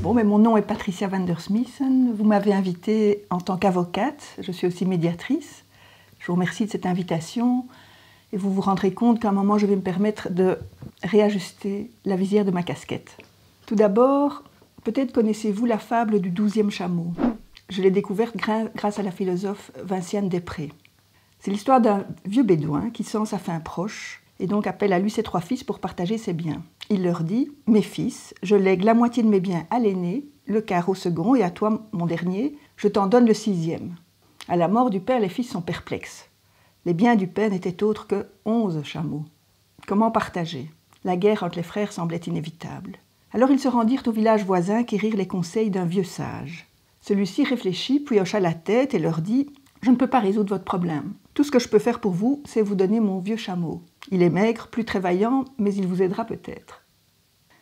Bon, mais mon nom est Patricia van der Smissen. Vous m'avez invitée en tant qu'avocate. Je suis aussi médiatrice. Je vous remercie de cette invitation. Et vous vous rendrez compte qu'à un moment, je vais me permettre de réajuster la visière de ma casquette. Tout d'abord, peut-être connaissez-vous la fable du 12e chameau. Je l'ai découverte grâce à la philosophe Vinciane Després. C'est l'histoire d'un vieux bédouin qui sent sa fin proche et donc appelle à lui ses 3 fils pour partager ses biens. Il leur dit « Mes fils, je lègue la moitié de mes biens à l'aîné, le quart au second, et à toi, mon dernier, je t'en donne le 6e. » À la mort du père, les fils sont perplexes. Les biens du père n'étaient autres que 11 chameaux. Comment partager? La guerre entre les frères semblait inévitable. Alors ils se rendirent au village voisin quérir les conseils d'un vieux sage. Celui-ci réfléchit, puis hocha la tête et leur dit « Je ne peux pas résoudre votre problème. Tout ce que je peux faire pour vous, c'est vous donner mon vieux chameau. Il est maigre, plus très vaillant, mais il vous aidera peut-être. »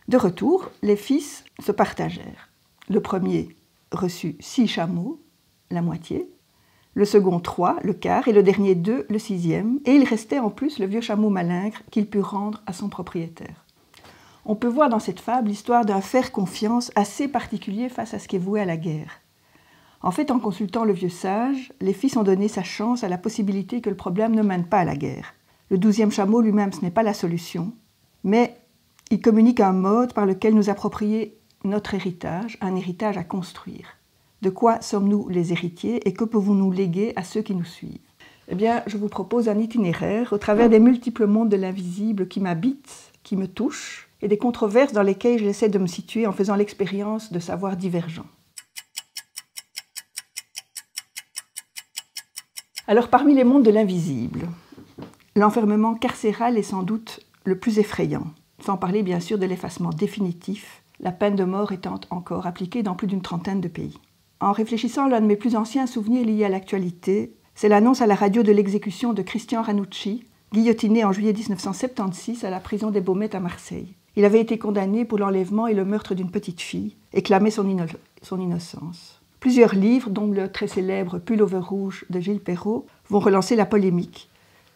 De retour, les fils se partagèrent. Le premier reçut 6 chameaux, la moitié, le second 3, le quart, et le dernier 2, le 6e, et il restait en plus le vieux chameau malingre qu'il put rendre à son propriétaire. On peut voir dans cette fable l'histoire d'un faire confiance assez particulier face à ce qui est voué à la guerre. En fait, en consultant le vieux sage, les fils ont donné sa chance à la possibilité que le problème ne mène pas à la guerre. Le 12e chameau lui-même, ce n'est pas la solution, mais il communique un mode par lequel nous approprier notre héritage, un héritage à construire. De quoi sommes-nous les héritiers et que pouvons-nous léguer à ceux qui nous suivent? Eh bien, je vous propose un itinéraire au travers des multiples mondes de l'invisible qui m'habitent, qui me touchent, et des controverses dans lesquelles j'essaie de me situer en faisant l'expérience de savoirs divergents. Alors, parmi les mondes de l'invisible, l'enfermement carcéral est sans doute le plus effrayant, sans parler bien sûr de l'effacement définitif, la peine de mort étant encore appliquée dans plus d'une trentaine de pays. En réfléchissant à l'un de mes plus anciens souvenirs liés à l'actualité, c'est l'annonce à la radio de l'exécution de Christian Ranucci, guillotiné en juillet 1976 à la prison des Baumettes à Marseille. Il avait été condamné pour l'enlèvement et le meurtre d'une petite fille et clamait son innocence. Plusieurs livres, dont le très célèbre Pullover rouge de Gilles Perrault, vont relancer la polémique,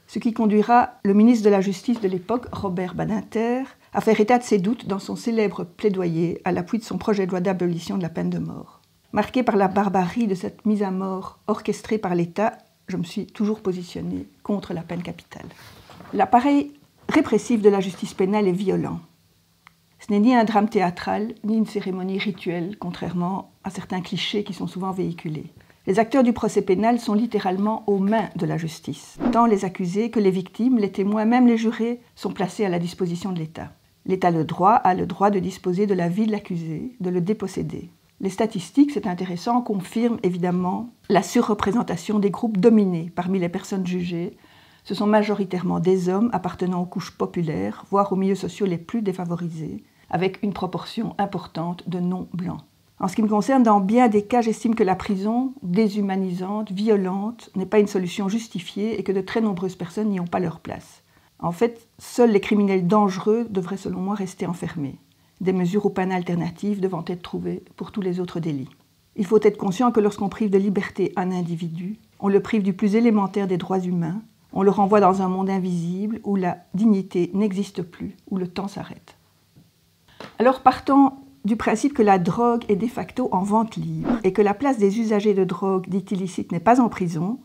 ce qui conduira le ministre de la Justice de l'époque, Robert Badinter, à faire état de ses doutes dans son célèbre plaidoyer à l'appui de son projet de loi d'abolition de la peine de mort. Marqué par la barbarie de cette mise à mort orchestrée par l'État, je me suis toujours positionnée contre la peine capitale. L'appareil répressif de la justice pénale est violent. Ce n'est ni un drame théâtral, ni une cérémonie rituelle, contrairement à certains clichés qui sont souvent véhiculés. Les acteurs du procès pénal sont littéralement aux mains de la justice. Tant les accusés que les victimes, les témoins, même les jurés, sont placés à la disposition de l'État. L'État de droit a le droit de disposer de la vie de l'accusé, de le déposséder. Les statistiques, c'est intéressant, confirment évidemment la surreprésentation des groupes dominés parmi les personnes jugées. Ce sont majoritairement des hommes appartenant aux couches populaires, voire aux milieux sociaux les plus défavorisés, avec une proportion importante de non-blancs. En ce qui me concerne, dans bien des cas, j'estime que la prison, déshumanisante, violente, n'est pas une solution justifiée et que de très nombreuses personnes n'y ont pas leur place. En fait, seuls les criminels dangereux devraient selon moi rester enfermés. Des mesures ou peines alternatives devant être trouvées pour tous les autres délits. Il faut être conscient que lorsqu'on prive de liberté un individu, on le prive du plus élémentaire des droits humains, on le renvoie dans un monde invisible où la dignité n'existe plus, où le temps s'arrête. Alors partant du principe que la drogue est de facto en vente libre et que la place des usagers de drogue dite illicite n'est pas en prison,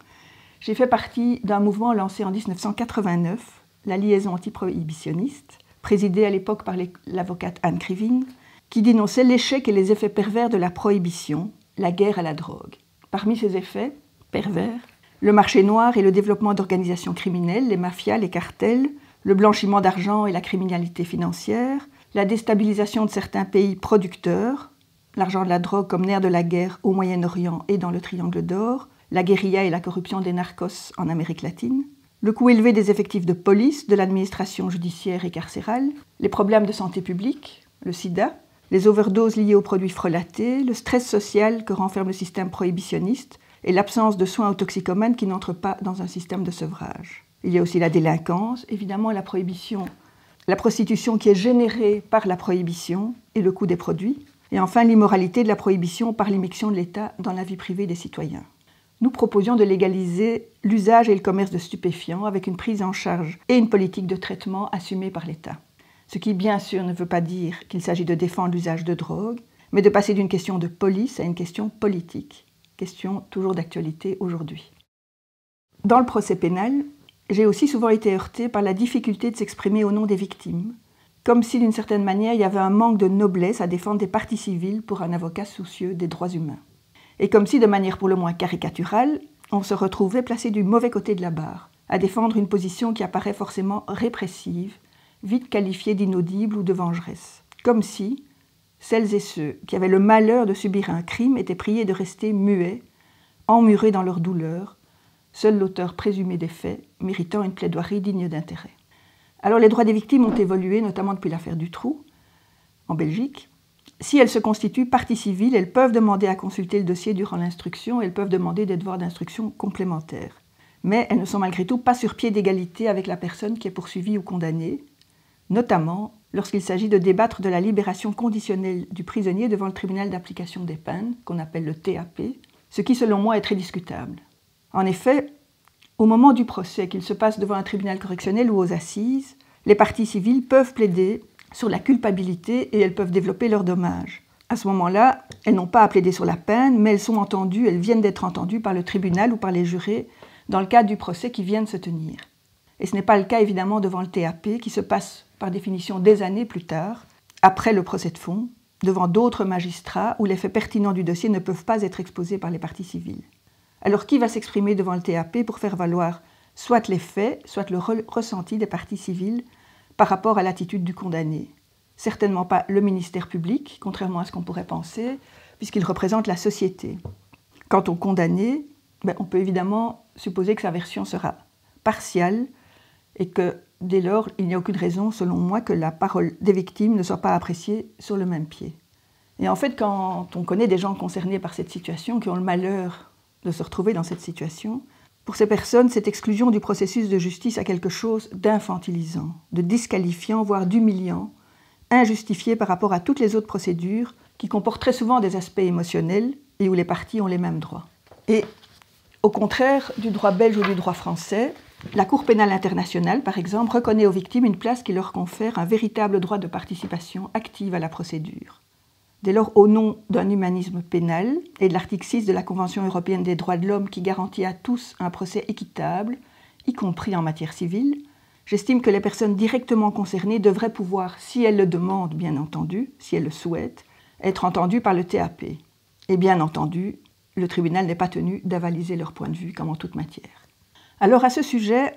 j'ai fait partie d'un mouvement lancé en 1989, la Liaison antiprohibitionniste, présidée à l'époque par l'avocate Anne Krivine, qui dénonçait l'échec et les effets pervers de la prohibition, la guerre à la drogue. Parmi ces effets pervers, le marché noir et le développement d'organisations criminelles, les mafias, les cartels, le blanchiment d'argent et la criminalité financière, la déstabilisation de certains pays producteurs, l'argent de la drogue comme nerf de la guerre au Moyen-Orient et dans le Triangle d'Or, la guérilla et la corruption des narcos en Amérique latine, le coût élevé des effectifs de police, de l'administration judiciaire et carcérale, les problèmes de santé publique, le sida, les overdoses liées aux produits frelatés, le stress social que renferme le système prohibitionniste et l'absence de soins aux toxicomanes qui n'entrent pas dans un système de sevrage. Il y a aussi la délinquance, évidemment la prohibition, la prostitution qui est générée par la prohibition et le coût des produits, et enfin l'immoralité de la prohibition par l'immixtion de l'État dans la vie privée des citoyens. Nous proposions de légaliser l'usage et le commerce de stupéfiants avec une prise en charge et une politique de traitement assumée par l'État. Ce qui, bien sûr, ne veut pas dire qu'il s'agit de défendre l'usage de drogue, mais de passer d'une question de police à une question politique, question toujours d'actualité aujourd'hui. Dans le procès pénal, j'ai aussi souvent été heurtée par la difficulté de s'exprimer au nom des victimes, comme si d'une certaine manière il y avait un manque de noblesse à défendre des parties civiles pour un avocat soucieux des droits humains. Et comme si, de manière pour le moins caricaturale, on se retrouvait placé du mauvais côté de la barre, à défendre une position qui apparaît forcément répressive, vite qualifiée d'inaudible ou de vengeresse. Comme si celles et ceux qui avaient le malheur de subir un crime étaient priés de rester muets, emmurés dans leur douleur, seul l'auteur présumé des faits méritant une plaidoirie digne d'intérêt. Alors les droits des victimes ont évolué, notamment depuis l'affaire Dutroux, en Belgique. Si elles se constituent partie civile, elles peuvent demander à consulter le dossier durant l'instruction et elles peuvent demander des devoirs d'instruction complémentaires. Mais elles ne sont malgré tout pas sur pied d'égalité avec la personne qui est poursuivie ou condamnée, notamment lorsqu'il s'agit de débattre de la libération conditionnelle du prisonnier devant le tribunal d'application des peines, qu'on appelle le TAP, ce qui selon moi est très discutable. En effet, au moment du procès, qu'il se passe devant un tribunal correctionnel ou aux assises, les parties civiles peuvent plaider sur la culpabilité et elles peuvent développer leurs dommages. À ce moment-là, elles n'ont pas à plaider sur la peine, mais elles sont entendues, elles viennent d'être entendues par le tribunal ou par les jurés dans le cadre du procès qui vient de se tenir. Et ce n'est pas le cas évidemment devant le TAP, qui se passe par définition des années plus tard, après le procès de fond, devant d'autres magistrats où les faits pertinents du dossier ne peuvent pas être exposés par les parties civiles. Alors qui va s'exprimer devant le TAP pour faire valoir soit les faits, soit le ressenti des parties civiles par rapport à l'attitude du condamné? Certainement pas le ministère public, contrairement à ce qu'on pourrait penser, puisqu'il représente la société. Quant au condamné, on peut évidemment supposer que sa version sera partiale et que dès lors, il n'y a aucune raison, selon moi, que la parole des victimes ne soit pas appréciée sur le même pied. Et en fait, quand on connaît des gens concernés par cette situation, qui ont le malheur de se retrouver dans cette situation, pour ces personnes, cette exclusion du processus de justice a quelque chose d'infantilisant, de disqualifiant, voire d'humiliant, injustifié par rapport à toutes les autres procédures qui comportent très souvent des aspects émotionnels et où les parties ont les mêmes droits. Et au contraire du droit belge ou du droit français, la Cour pénale internationale, par exemple, reconnaît aux victimes une place qui leur confère un véritable droit de participation active à la procédure. Dès lors, au nom d'un humanisme pénal et de l'article 6 de la Convention européenne des droits de l'homme qui garantit à tous un procès équitable, y compris en matière civile, j'estime que les personnes directement concernées devraient pouvoir, si elles le demandent bien entendu, si elles le souhaitent, être entendues par le TAP. Et bien entendu, le tribunal n'est pas tenu d'avaliser leur point de vue comme en toute matière. Alors à ce sujet,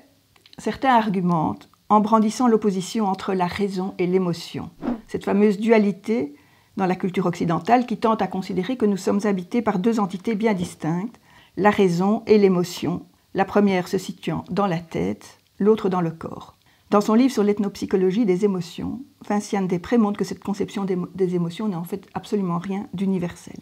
certains argumentent en brandissant l'opposition entre la raison et l'émotion, cette fameuse dualité dans la culture occidentale qui tente à considérer que nous sommes habités par deux entités bien distinctes, la raison et l'émotion, la première se situant dans la tête, l'autre dans le corps. Dans son livre sur l'ethnopsychologie des émotions, Vinciane Després montre que cette conception des émotions n'a en fait absolument rien d'universel.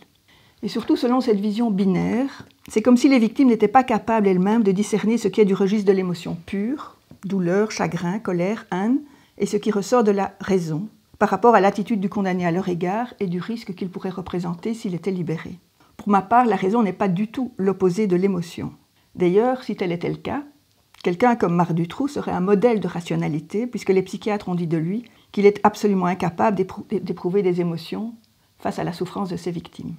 Et surtout, selon cette vision binaire, c'est comme si les victimes n'étaient pas capables elles-mêmes de discerner ce qui est du registre de l'émotion pure, douleur, chagrin, colère, haine, et ce qui ressort de la raison, par rapport à l'attitude du condamné à leur égard et du risque qu'il pourrait représenter s'il était libéré. Pour ma part, la raison n'est pas du tout l'opposé de l'émotion. D'ailleurs, si tel était le cas, quelqu'un comme Marc Dutroux serait un modèle de rationalité, puisque les psychiatres ont dit de lui qu'il est absolument incapable d'éprouver des émotions face à la souffrance de ses victimes.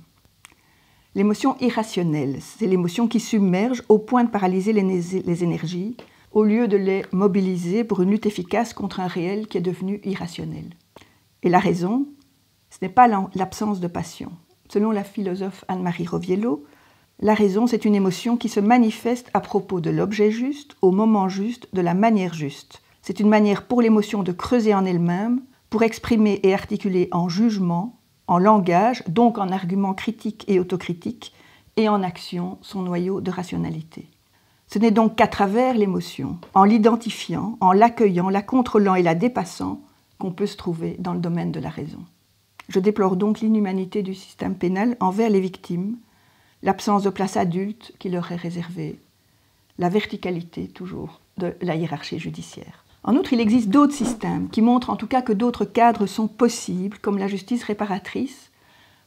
L'émotion irrationnelle, c'est l'émotion qui submerge au point de paralyser les énergies, au lieu de les mobiliser pour une lutte efficace contre un réel qui est devenu irrationnel. Et la raison, ce n'est pas l'absence de passion. Selon la philosophe Anne-Marie Roviello, la raison, c'est une émotion qui se manifeste à propos de l'objet juste, au moment juste, de la manière juste. C'est une manière pour l'émotion de creuser en elle-même, pour exprimer et articuler en jugement, en langage, donc en argument critique et autocritique, et en action son noyau de rationalité. Ce n'est donc qu'à travers l'émotion, en l'identifiant, en l'accueillant, la contrôlant et la dépassant, qu'on peut se trouver dans le domaine de la raison. Je déplore donc l'inhumanité du système pénal envers les victimes, l'absence de place adulte qui leur est réservée, la verticalité toujours de la hiérarchie judiciaire. En outre, il existe d'autres systèmes qui montrent en tout cas que d'autres cadres sont possibles, comme la justice réparatrice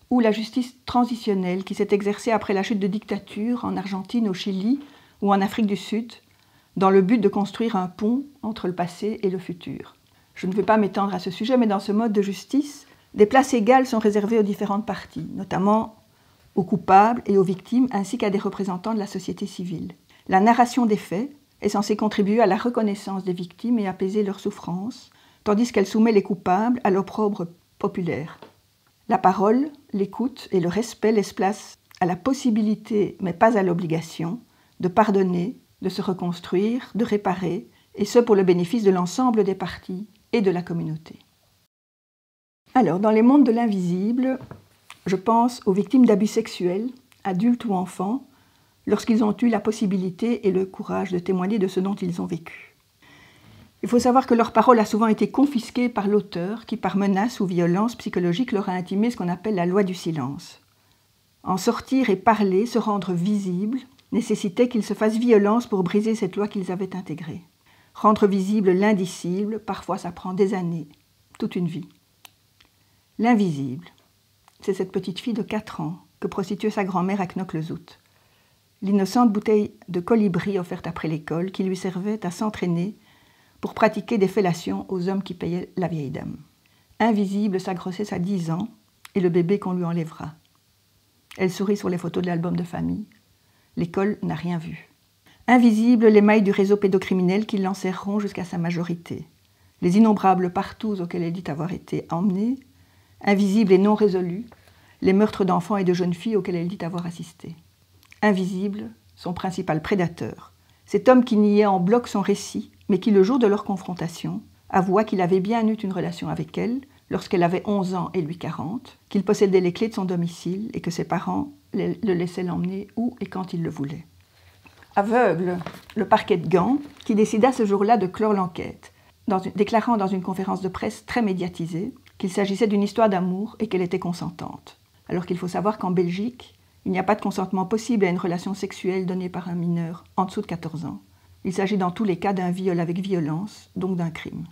ou la justice transitionnelle qui s'est exercée après la chute de dictature en Argentine, au Chili ou en Afrique du Sud, dans le but de construire un pont entre le passé et le futur. Je ne vais pas m'étendre à ce sujet, mais dans ce mode de justice, Des places égales sont réservées aux différentes parties, notamment aux coupables et aux victimes, ainsi qu'à des représentants de la société civile. La narration des faits est censée contribuer à la reconnaissance des victimes et apaiser leurs souffrances, tandis qu'elle soumet les coupables à l'opprobre populaire. La parole, l'écoute et le respect laissent place à la possibilité, mais pas à l'obligation, de pardonner, de se reconstruire, de réparer, et ce pour le bénéfice de l'ensemble des parties et de la communauté. Alors, dans les mondes de l'invisible, je pense aux victimes d'abus sexuels, adultes ou enfants, lorsqu'ils ont eu la possibilité et le courage de témoigner de ce dont ils ont vécu. Il faut savoir que leur parole a souvent été confisquée par l'auteur qui, par menace ou violence psychologique, leur a intimé ce qu'on appelle la loi du silence. En sortir et parler, se rendre visible, nécessitait qu'ils se fassent violence pour briser cette loi qu'ils avaient intégrée. Rendre visible l'indicible, parfois ça prend des années, toute une vie. L'invisible, c'est cette petite fille de 4 ans que prostituait sa grand-mère à Knokke-le-Zout. L'innocente bouteille de colibri offerte après l'école qui lui servait à s'entraîner pour pratiquer des fellations aux hommes qui payaient la vieille dame. Invisible, sa grossesse à 10 ans et le bébé qu'on lui enlèvera. Elle sourit sur les photos de l'album de famille. L'école n'a rien vu. Invisible, les mailles du réseau pédocriminel qui l'enserreront jusqu'à sa majorité. Les innombrables partous auxquels elle dit avoir été emmenée. Invisible et non résolu, les meurtres d'enfants et de jeunes filles auxquels elle dit avoir assisté. Invisible, son principal prédateur. Cet homme qui niait en bloc son récit, mais qui, le jour de leur confrontation, avoua qu'il avait bien eu une relation avec elle, lorsqu'elle avait 11 ans et lui 40, qu'il possédait les clés de son domicile et que ses parents le laissaient l'emmener où et quand ils le voulaient. Aveugle, le parquet de Gand, qui décida ce jour-là de clore l'enquête, déclarant dans une conférence de presse très médiatisée qu'il s'agissait d'une histoire d'amour et qu'elle était consentante. Alors qu'il faut savoir qu'en Belgique, il n'y a pas de consentement possible à une relation sexuelle donnée par un mineur en dessous de 14 ans. Il s'agit dans tous les cas d'un viol avec violence, donc d'un crime.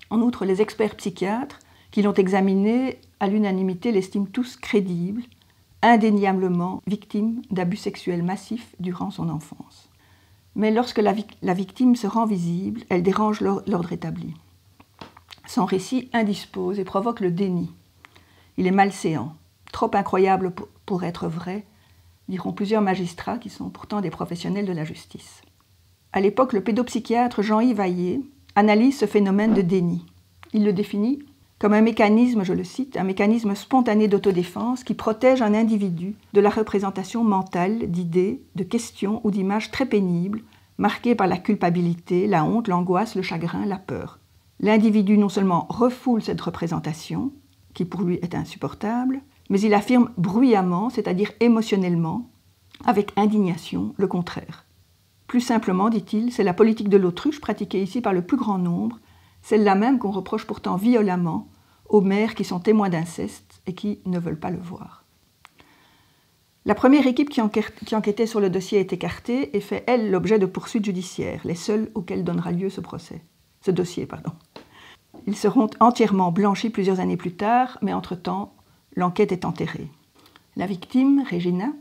En outre, les experts psychiatres qui l'ont examiné à l'unanimité l'estiment tous crédibles, indéniablement victime d'abus sexuels massifs durant son enfance. Mais lorsque la victime se rend visible, elle dérange l'ordre établi. Son récit indispose et provoque le déni. Il est malséant, trop incroyable pour être vrai, diront plusieurs magistrats qui sont pourtant des professionnels de la justice. À l'époque, le pédopsychiatre Jean-Yves Hayet analyse ce phénomène de déni. Il le définit comme un mécanisme, je le cite, un mécanisme spontané d'autodéfense qui protège un individu de la représentation mentale d'idées, de questions ou d'images très pénibles, marquées par la culpabilité, la honte, l'angoisse, le chagrin, la peur. L'individu non seulement refoule cette représentation, qui pour lui est insupportable, mais il affirme bruyamment, c'est-à-dire émotionnellement, avec indignation, le contraire. Plus simplement, dit-il, c'est la politique de l'autruche pratiquée ici par le plus grand nombre, celle-là même qu'on reproche pourtant violemment aux mères qui sont témoins d'inceste et qui ne veulent pas le voir. La première équipe qui enquêtait sur le dossier est écartée et fait, elle, l'objet de poursuites judiciaires, les seules auxquelles donnera lieu ce dossier. Ils seront entièrement blanchis plusieurs années plus tard, mais entre-temps, l'enquête est enterrée. La victime, Regina,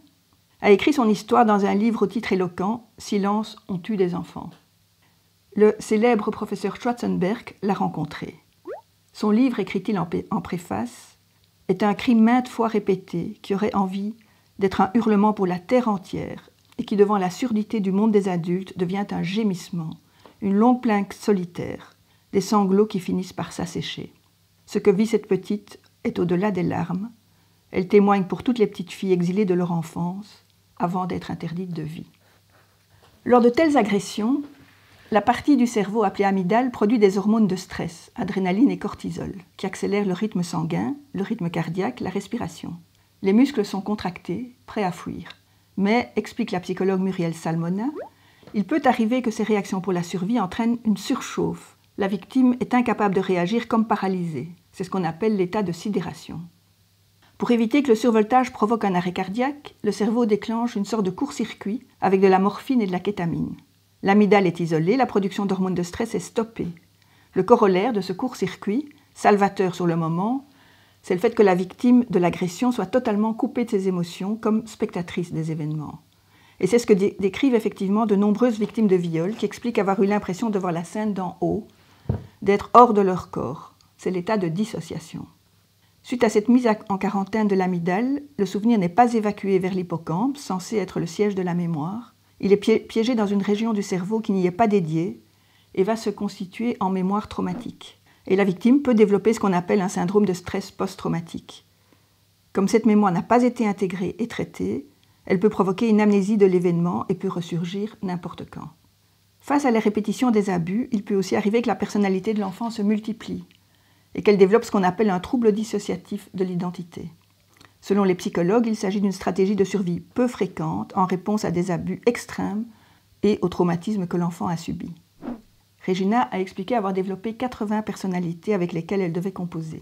a écrit son histoire dans un livre au titre éloquent « Silence, on tue des enfants ». Le célèbre professeur Schwarzenberg l'a rencontré. Son livre, écrit-il en préface, est un cri maintes fois répété qui aurait envie d'être un hurlement pour la terre entière et qui, devant la surdité du monde des adultes, devient un gémissement, une longue plainte solitaire, des sanglots qui finissent par s'assécher. Ce que vit cette petite est au-delà des larmes. Elle témoigne pour toutes les petites filles exilées de leur enfance avant d'être interdites de vie. Lors de telles agressions, la partie du cerveau appelée amygdale produit des hormones de stress, adrénaline et cortisol, qui accélèrent le rythme sanguin, le rythme cardiaque, la respiration. Les muscles sont contractés, prêts à fuir. Mais, explique la psychologue Muriel Salmona, il peut arriver que ces réactions pour la survie entraînent une surchauffe. La victime est incapable de réagir comme paralysée. C'est ce qu'on appelle l'état de sidération. Pour éviter que le survoltage provoque un arrêt cardiaque, le cerveau déclenche une sorte de court-circuit avec de la morphine et de la kétamine. L'amygdale est isolée, la production d'hormones de stress est stoppée. Le corollaire de ce court-circuit, salvateur sur le moment, c'est le fait que la victime de l'agression soit totalement coupée de ses émotions comme spectatrice des événements. Et c'est ce que décrivent effectivement de nombreuses victimes de viol qui expliquent avoir eu l'impression de voir la scène d'en haut, d'être hors de leur corps. C'est l'état de dissociation. Suite à cette mise en quarantaine de l'amygdale, le souvenir n'est pas évacué vers l'hippocampe, censé être le siège de la mémoire. Il est piégé dans une région du cerveau qui n'y est pas dédiée et va se constituer en mémoire traumatique. Et la victime peut développer ce qu'on appelle un syndrome de stress post-traumatique. Comme cette mémoire n'a pas été intégrée et traitée, elle peut provoquer une amnésie de l'événement et peut ressurgir n'importe quand. Face à la répétition des abus, il peut aussi arriver que la personnalité de l'enfant se multiplie et qu'elle développe ce qu'on appelle un trouble dissociatif de l'identité. Selon les psychologues, il s'agit d'une stratégie de survie peu fréquente en réponse à des abus extrêmes et au traumatisme que l'enfant a subi. Regina a expliqué avoir développé 80 personnalités avec lesquelles elle devait composer.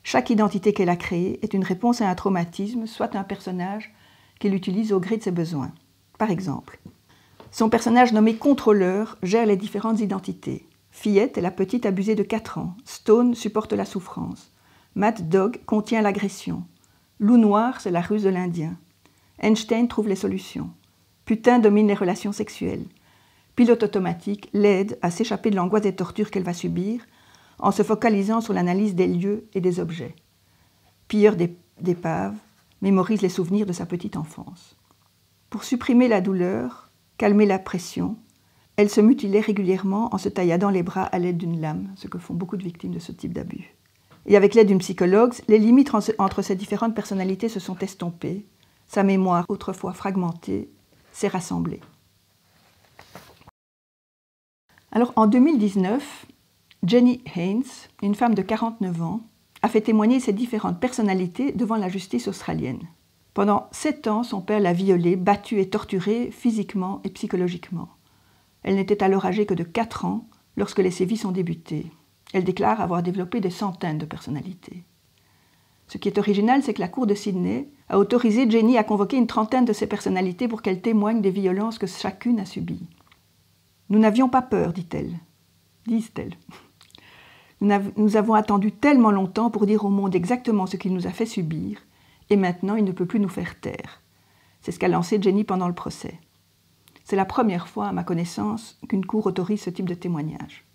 Chaque identité qu'elle a créée est une réponse à un traumatisme, soit un personnage qu'elle utilise au gré de ses besoins. Par exemple, son personnage nommé Contrôleur gère les différentes identités. Fillette est la petite abusée de 4 ans. Stone supporte la souffrance. Mad Dog contient l'agression. Loup Noir, c'est la ruse de l'Indien. Einstein trouve les solutions. Putain domine les relations sexuelles. Pilote automatique l'aide à s'échapper de l'angoisse des tortures qu'elle va subir en se focalisant sur l'analyse des lieux et des objets. Pilleur d'épaves mémorise les souvenirs de sa petite enfance. Pour supprimer la douleur, calmer la pression, elle se mutilait régulièrement en se tailladant les bras à l'aide d'une lame, ce que font beaucoup de victimes de ce type d'abus. Et avec l'aide d'une psychologue, les limites entre ces différentes personnalités se sont estompées. Sa mémoire, autrefois fragmentée, s'est rassemblée. Alors en 2019, Jenny Haynes, une femme de 49 ans, a fait témoigner ses différentes personnalités devant la justice australienne. Pendant 7 ans, son père l'a violée, battue et torturée physiquement et psychologiquement. Elle n'était alors âgée que de 4 ans lorsque les sévices ont débuté. Elle déclare avoir développé des centaines de personnalités. Ce qui est original, c'est que la Cour de Sydney a autorisé Jenny à convoquer une trentaine de ses personnalités pour qu'elles témoignent des violences que chacune a subies. « Nous n'avions pas peur, disent-elles. Nous avons attendu tellement longtemps pour dire au monde exactement ce qu'il nous a fait subir, et maintenant il ne peut plus nous faire taire. » C'est ce qu'a lancé Jenny pendant le procès. C'est la première fois, à ma connaissance, qu'une cour autorise ce type de témoignage.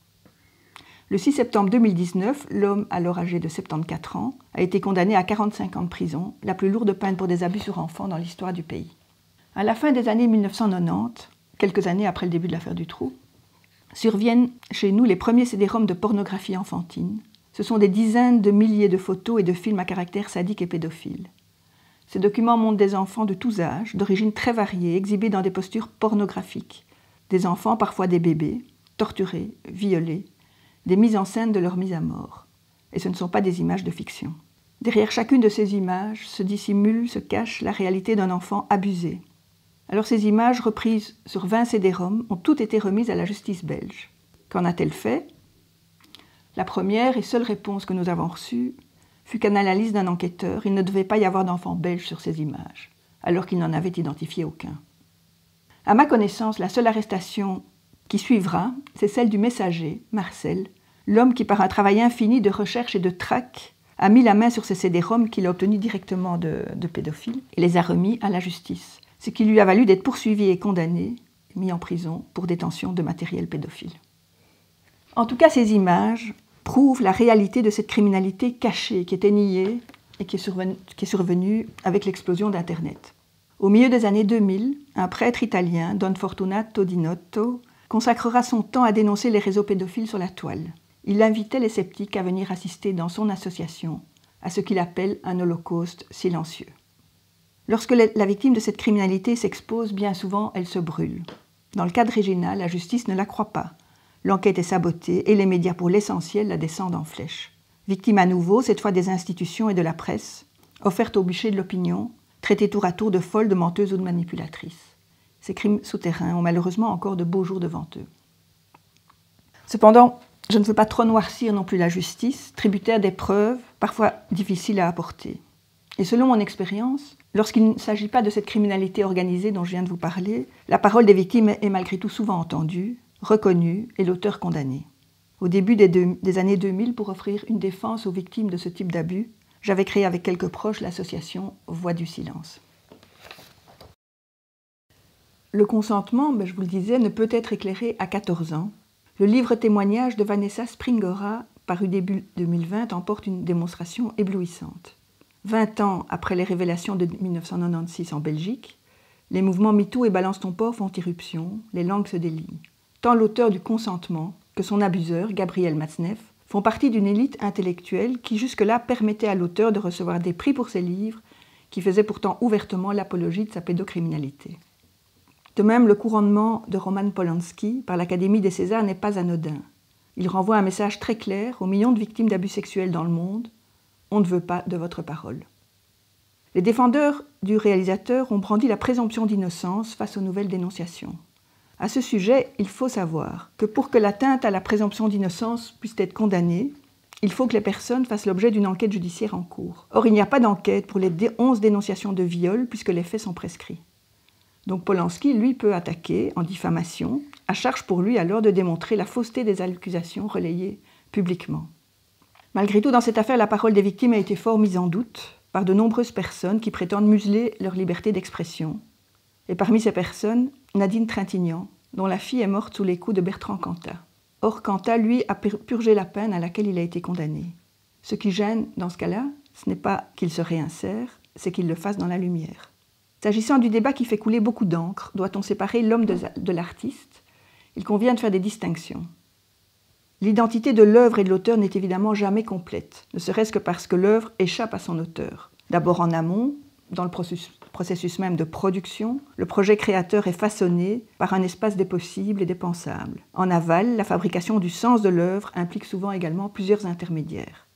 Le 6 septembre 2019, l'homme, alors âgé de 74 ans, a été condamné à 45 ans de prison, la plus lourde peine pour des abus sur enfants dans l'histoire du pays. À la fin des années 1990, quelques années après le début de l'affaire Dutroux, surviennent chez nous les premiers CD-ROM de pornographie enfantine. Ce sont des dizaines de milliers de photos et de films à caractère sadique et pédophile. Ces documents montrent des enfants de tous âges, d'origine très variée, exhibés dans des postures pornographiques. Des enfants, parfois des bébés, torturés, violés, des mises en scène de leur mise à mort. Et ce ne sont pas des images de fiction. Derrière chacune de ces images se dissimule, se cache la réalité d'un enfant abusé. Alors ces images, reprises sur 20 CD-ROM, ont toutes été remises à la justice belge. Qu'en a-t-elle fait? La première et seule réponse que nous avons reçue fut qu'à l'analyse d'un enquêteur, il ne devait pas y avoir d'enfant belge sur ces images, alors qu'il n'en avait identifié aucun. À ma connaissance, la seule arrestation qui suivra, c'est celle du messager, Marcel, l'homme qui, par un travail infini de recherche et de traque, a mis la main sur ces CD-ROM qu'il a obtenus directement de pédophiles et les a remis à la justice, ce qui lui a valu d'être poursuivi et condamné, mis en prison pour détention de matériel pédophile. En tout cas, ces images prouvent la réalité de cette criminalité cachée qui était niée et qui est survenue avec l'explosion d'Internet. Au milieu des années 2000, un prêtre italien, Don Fortunato Di Notto, consacrera son temps à dénoncer les réseaux pédophiles sur la toile. Il invitait les sceptiques à venir assister dans son association à ce qu'il appelle un holocauste silencieux. Lorsque la victime de cette criminalité s'expose, bien souvent, elle se brûle. Dans le cas de Regina, la justice ne la croit pas. L'enquête est sabotée et les médias, pour l'essentiel, la descendent en flèche. Victime à nouveau, cette fois des institutions et de la presse, offerte au bûcher de l'opinion, traitée tour à tour de folle, de menteuse ou de manipulatrice. Ces crimes souterrains ont malheureusement encore de beaux jours devant eux. Cependant, je ne veux pas trop noircir non plus la justice, tributaire des preuves, parfois difficiles à apporter. Et selon mon expérience, lorsqu'il ne s'agit pas de cette criminalité organisée dont je viens de vous parler, la parole des victimes est malgré tout souvent entendue, reconnue et l'auteur condamné. Au début des années 2000, pour offrir une défense aux victimes de ce type d'abus, j'avais créé avec quelques proches l'association Voix du silence. Le consentement, je vous le disais, ne peut être éclairé à 14 ans. Le livre témoignage de Vanessa Springora, paru début 2020, emporte une démonstration éblouissante. 20 ans après les révélations de 1996 en Belgique, les mouvements MeToo et Balance ton porc font irruption, les langues se délient. Tant l'auteur du consentement que son abuseur, Gabriel Matzneff, font partie d'une élite intellectuelle qui jusque-là permettait à l'auteur de recevoir des prix pour ses livres, qui faisaient pourtant ouvertement l'apologie de sa pédocriminalité. De même, le couronnement de Roman Polanski par l'Académie des Césars n'est pas anodin. Il renvoie un message très clair aux millions de victimes d'abus sexuels dans le monde. On ne veut pas de votre parole. Les défendeurs du réalisateur ont brandi la présomption d'innocence face aux nouvelles dénonciations. À ce sujet, il faut savoir que pour que l'atteinte à la présomption d'innocence puisse être condamnée, il faut que les personnes fassent l'objet d'une enquête judiciaire en cours. Or, il n'y a pas d'enquête pour les 11 dénonciations de viol puisque les faits sont prescrits. Donc Polanski, lui, peut attaquer en diffamation, à charge pour lui alors de démontrer la fausseté des accusations relayées publiquement. Malgré tout, dans cette affaire, la parole des victimes a été fort mise en doute par de nombreuses personnes qui prétendent museler leur liberté d'expression. Et parmi ces personnes, Nadine Trintignant, dont la fille est morte sous les coups de Bertrand Cantat. Or, Cantat, lui, a purgé la peine à laquelle il a été condamné. Ce qui gêne dans ce cas-là, ce n'est pas qu'il se réinsère, c'est qu'il le fasse dans la lumière. S'agissant du débat qui fait couler beaucoup d'encre, doit-on séparer l'homme de l'artiste? Il convient de faire des distinctions. L'identité de l'œuvre et de l'auteur n'est évidemment jamais complète, ne serait-ce que parce que l'œuvre échappe à son auteur. D'abord en amont, dans le processus même de production, le projet créateur est façonné par un espace des possibles et des pensables. En aval, la fabrication du sens de l'œuvre implique souvent également plusieurs intermédiaires.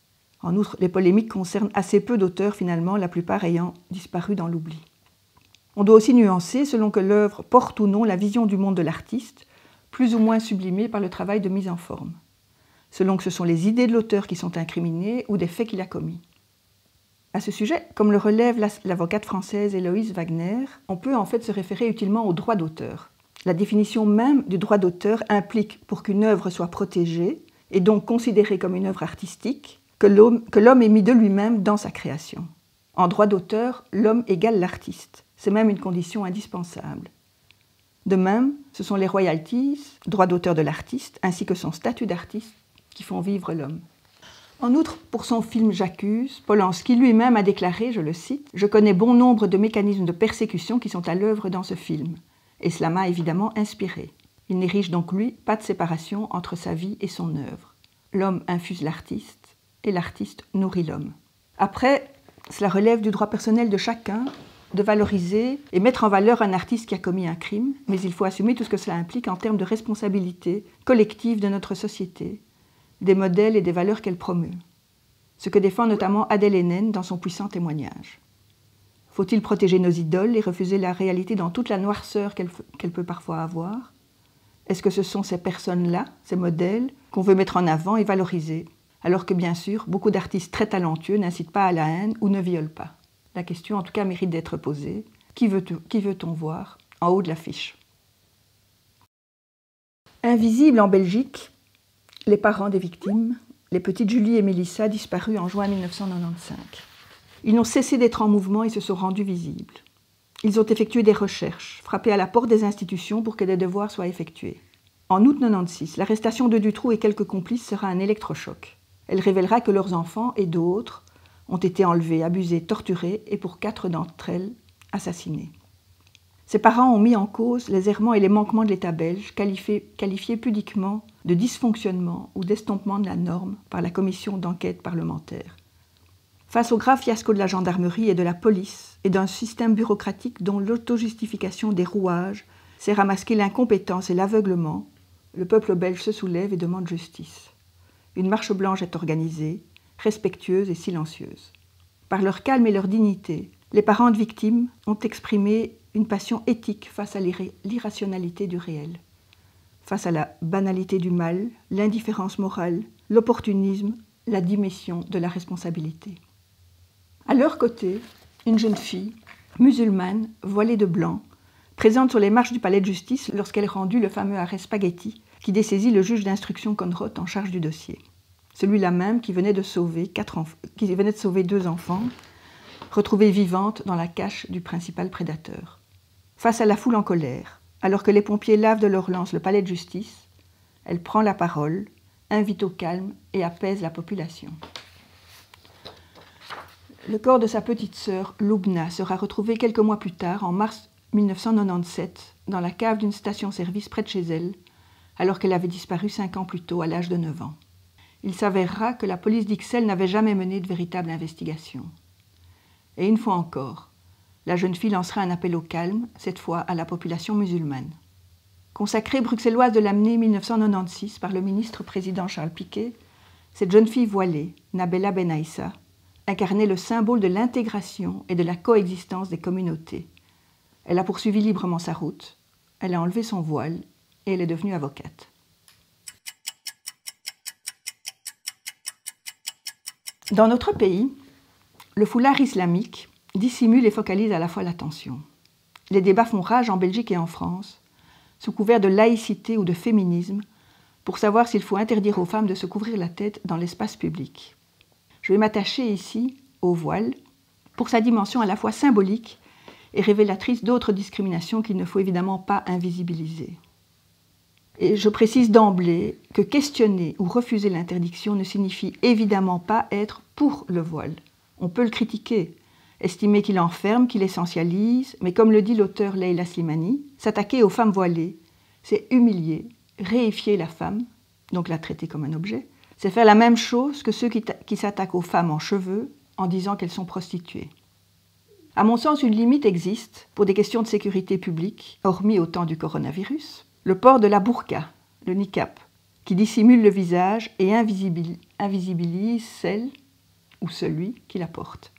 En outre, les polémiques concernent assez peu d'auteurs finalement, la plupart ayant disparu dans l'oubli. On doit aussi nuancer selon que l'œuvre porte ou non la vision du monde de l'artiste, plus ou moins sublimée par le travail de mise en forme, selon que ce sont les idées de l'auteur qui sont incriminées ou des faits qu'il a commis. À ce sujet, comme le relève l'avocate française Héloïse Wagner, on peut en fait se référer utilement au droit d'auteur. La définition même du droit d'auteur implique, pour qu'une œuvre soit protégée, et donc considérée comme une œuvre artistique, que l'homme ait mis de lui-même dans sa création. En droit d'auteur, l'homme égale l'artiste. C'est même une condition indispensable. De même, ce sont les royalties, droit d'auteur de l'artiste, ainsi que son statut d'artiste, qui font vivre l'homme. En outre, pour son film J'accuse, Polanski lui-même a déclaré, je le cite, « Je connais bon nombre de mécanismes de persécution qui sont à l'œuvre dans ce film. » Et cela m'a évidemment inspiré. Il n'érige donc, lui, pas de séparation entre sa vie et son œuvre. L'homme infuse l'artiste et l'artiste nourrit l'homme. Après, cela relève du droit personnel de chacun de valoriser et mettre en valeur un artiste qui a commis un crime, mais il faut assumer tout ce que cela implique en termes de responsabilité collective de notre société, des modèles et des valeurs qu'elle promeut. Ce que défend notamment Adèle Haenel dans son puissant témoignage. Faut-il protéger nos idoles et refuser la réalité dans toute la noirceur qu'elle peut parfois avoir? Est-ce que ce sont ces personnes-là, ces modèles, qu'on veut mettre en avant et valoriser, alors que bien sûr, beaucoup d'artistes très talentueux n'incitent pas à la haine ou ne violent pas? La question en tout cas mérite d'être posée. Qui veut-on voir en haut de l'affiche? Invisibles en Belgique, les parents des victimes, les petites Julie et Mélissa disparues en juin 1995. Ils n'ont cessé d'être en mouvement et se sont rendus visibles. Ils ont effectué des recherches, frappé à la porte des institutions pour que des devoirs soient effectués. En août 1996, l'arrestation de Dutroux et quelques complices sera un électrochoc. Elle révélera que leurs enfants et d'autres ont été enlevés, abusés, torturés et pour 4 d'entre elles, assassinés. Ses parents ont mis en cause les errements et les manquements de l'État belge, qualifiés pudiquement de dysfonctionnement ou d'estompement de la norme par la commission d'enquête parlementaire. Face au grave fiasco de la gendarmerie et de la police et d'un système bureaucratique dont l'autojustification des rouages sert à masquer l'incompétence et l'aveuglement, le peuple belge se soulève et demande justice. Une marche blanche est organisée, respectueuse et silencieuse. Par leur calme et leur dignité, les parents de victimes ont exprimé une passion éthique face à l'irrationalité du réel, face à la banalité du mal, l'indifférence morale, l'opportunisme, la démission de la responsabilité. À leur côté, une jeune fille, musulmane, voilée de blanc, présente sur les marches du palais de justice lorsqu'elle rendit le fameux arrêt Spaghetti qui dessaisit le juge d'instruction Conrot en charge du dossier. Celui-là même qui venait de sauver 2 enfants, retrouvées vivantes dans la cache du principal prédateur. Face à la foule en colère, alors que les pompiers lavent de leur lance le palais de justice, elle prend la parole invite au calme et apaise la population. Le corps de sa petite sœur, Lubna, sera retrouvé quelques mois plus tard, en mars 1997, dans la cave d'une station-service près de chez elle, alors qu'elle avait disparu 5 ans plus tôt, à l'âge de 9 ans. Il s'avérera que la police d'Ixelles n'avait jamais mené de véritable investigation. Et une fois encore, la jeune fille lancera un appel au calme, cette fois à la population musulmane. Consacrée bruxelloise de l'année 1996 par le ministre-président Charles Piquet, cette jeune fille voilée, Nabella Benaïssa, incarnait le symbole de l'intégration et de la coexistence des communautés. Elle a poursuivi librement sa route, elle a enlevé son voile et elle est devenue avocate. Dans notre pays, le foulard islamique dissimule et focalise à la fois l'attention. Les débats font rage en Belgique et en France, sous couvert de laïcité ou de féminisme, pour savoir s'il faut interdire aux femmes de se couvrir la tête dans l'espace public. Je vais m'attacher ici au voile, pour sa dimension à la fois symbolique et révélatrice d'autres discriminations qu'il ne faut évidemment pas invisibiliser. Et je précise d'emblée que questionner ou refuser l'interdiction ne signifie évidemment pas être pour le voile. On peut le critiquer, estimer qu'il enferme, qu'il essentialise, mais comme le dit l'auteur Leila Slimani, s'attaquer aux femmes voilées, c'est humilier, réifier la femme, donc la traiter comme un objet, c'est faire la même chose que ceux qui s'attaquent aux femmes en cheveux en disant qu'elles sont prostituées. À mon sens, une limite existe pour des questions de sécurité publique, hormis au temps du coronavirus, le port de la burqa, le niqab, qui dissimule le visage et invisibilise celle ou celui qui la porte.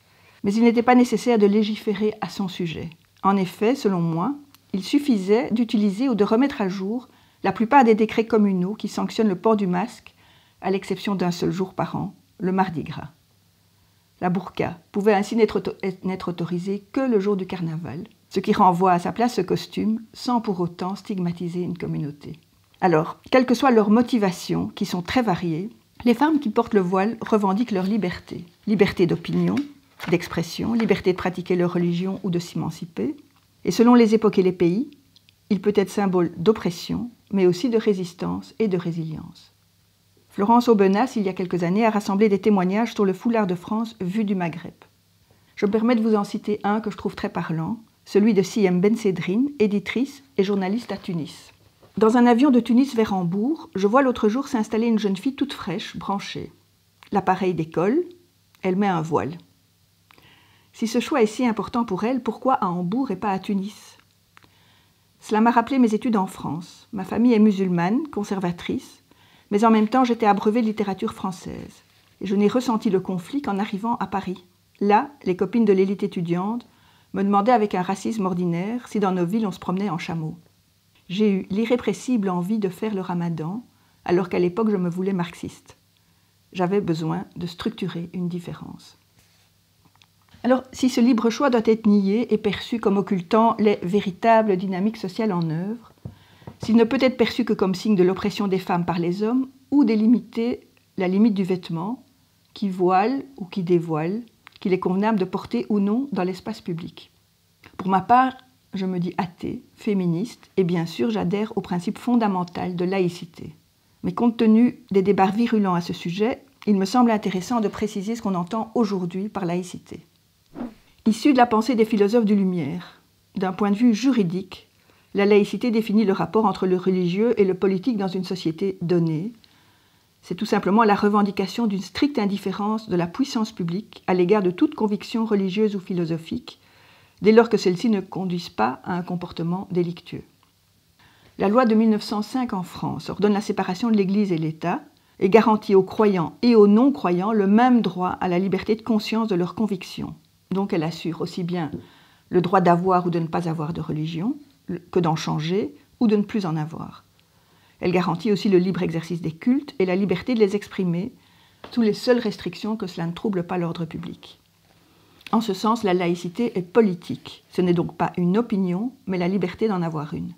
Mais il n'était pas nécessaire de légiférer à son sujet. En effet, selon moi, il suffisait d'utiliser ou de remettre à jour la plupart des décrets communaux qui sanctionnent le port du masque, à l'exception d'un seul jour par an, le Mardi Gras. La burqa pouvait ainsi n'être autorisée que le jour du carnaval, ce qui renvoie à sa place ce costume sans pour autant stigmatiser une communauté. Alors, quelles que soient leurs motivations, qui sont très variées, les femmes qui portent le voile revendiquent leur liberté. Liberté d'opinion, d'expression, liberté de pratiquer leur religion ou de s'émanciper. Et selon les époques et les pays, il peut être symbole d'oppression, mais aussi de résistance et de résilience. Florence Aubenas, il y a quelques années, a rassemblé des témoignages sur le foulard de France vu du Maghreb. Je me permets de vous en citer un que je trouve très parlant, celui de Siem Ben Sedrine, éditrice et journaliste à Tunis. Dans un avion de Tunis vers Hambourg, je vois l'autre jour s'installer une jeune fille toute fraîche, branchée. L'appareil décolle, elle met un voile. Si ce choix est si important pour elle, pourquoi à Hambourg et pas à Tunis ? Cela m'a rappelé mes études en France. Ma famille est musulmane, conservatrice, mais en même temps j'étais abreuvée de littérature française. Et je n'ai ressenti le conflit qu'en arrivant à Paris. Là, les copines de l'élite étudiante me demandaient avec un racisme ordinaire si dans nos villes on se promenait en chameau. J'ai eu l'irrépressible envie de faire le ramadan, alors qu'à l'époque je me voulais marxiste. J'avais besoin de structurer une différence. Alors, si ce libre choix doit être nié et perçu comme occultant les véritables dynamiques sociales en œuvre, s'il ne peut être perçu que comme signe de l'oppression des femmes par les hommes ou délimiter la limite du vêtement qui voile ou qui dévoile, qu'il est convenable de porter ou non dans l'espace public. Pour ma part, je me dis athée, féministe et bien sûr j'adhère au principe fondamental de laïcité. Mais compte tenu des débats virulents à ce sujet, il me semble intéressant de préciser ce qu'on entend aujourd'hui par laïcité. Issue de la pensée des philosophes du Lumière, d'un point de vue juridique, la laïcité définit le rapport entre le religieux et le politique dans une société donnée. C'est tout simplement la revendication d'une stricte indifférence de la puissance publique à l'égard de toute conviction religieuse ou philosophique, dès lors que celles-ci ne conduisent pas à un comportement délictueux. La loi de 1905 en France ordonne la séparation de l'Église et l'État et garantit aux croyants et aux non-croyants le même droit à la liberté de conscience de leurs convictions. Donc elle assure aussi bien le droit d'avoir ou de ne pas avoir de religion, que d'en changer ou de ne plus en avoir. Elle garantit aussi le libre exercice des cultes et la liberté de les exprimer, sous les seules restrictions que cela ne trouble pas l'ordre public. En ce sens, la laïcité est politique. Ce n'est donc pas une opinion, mais la liberté d'en avoir une.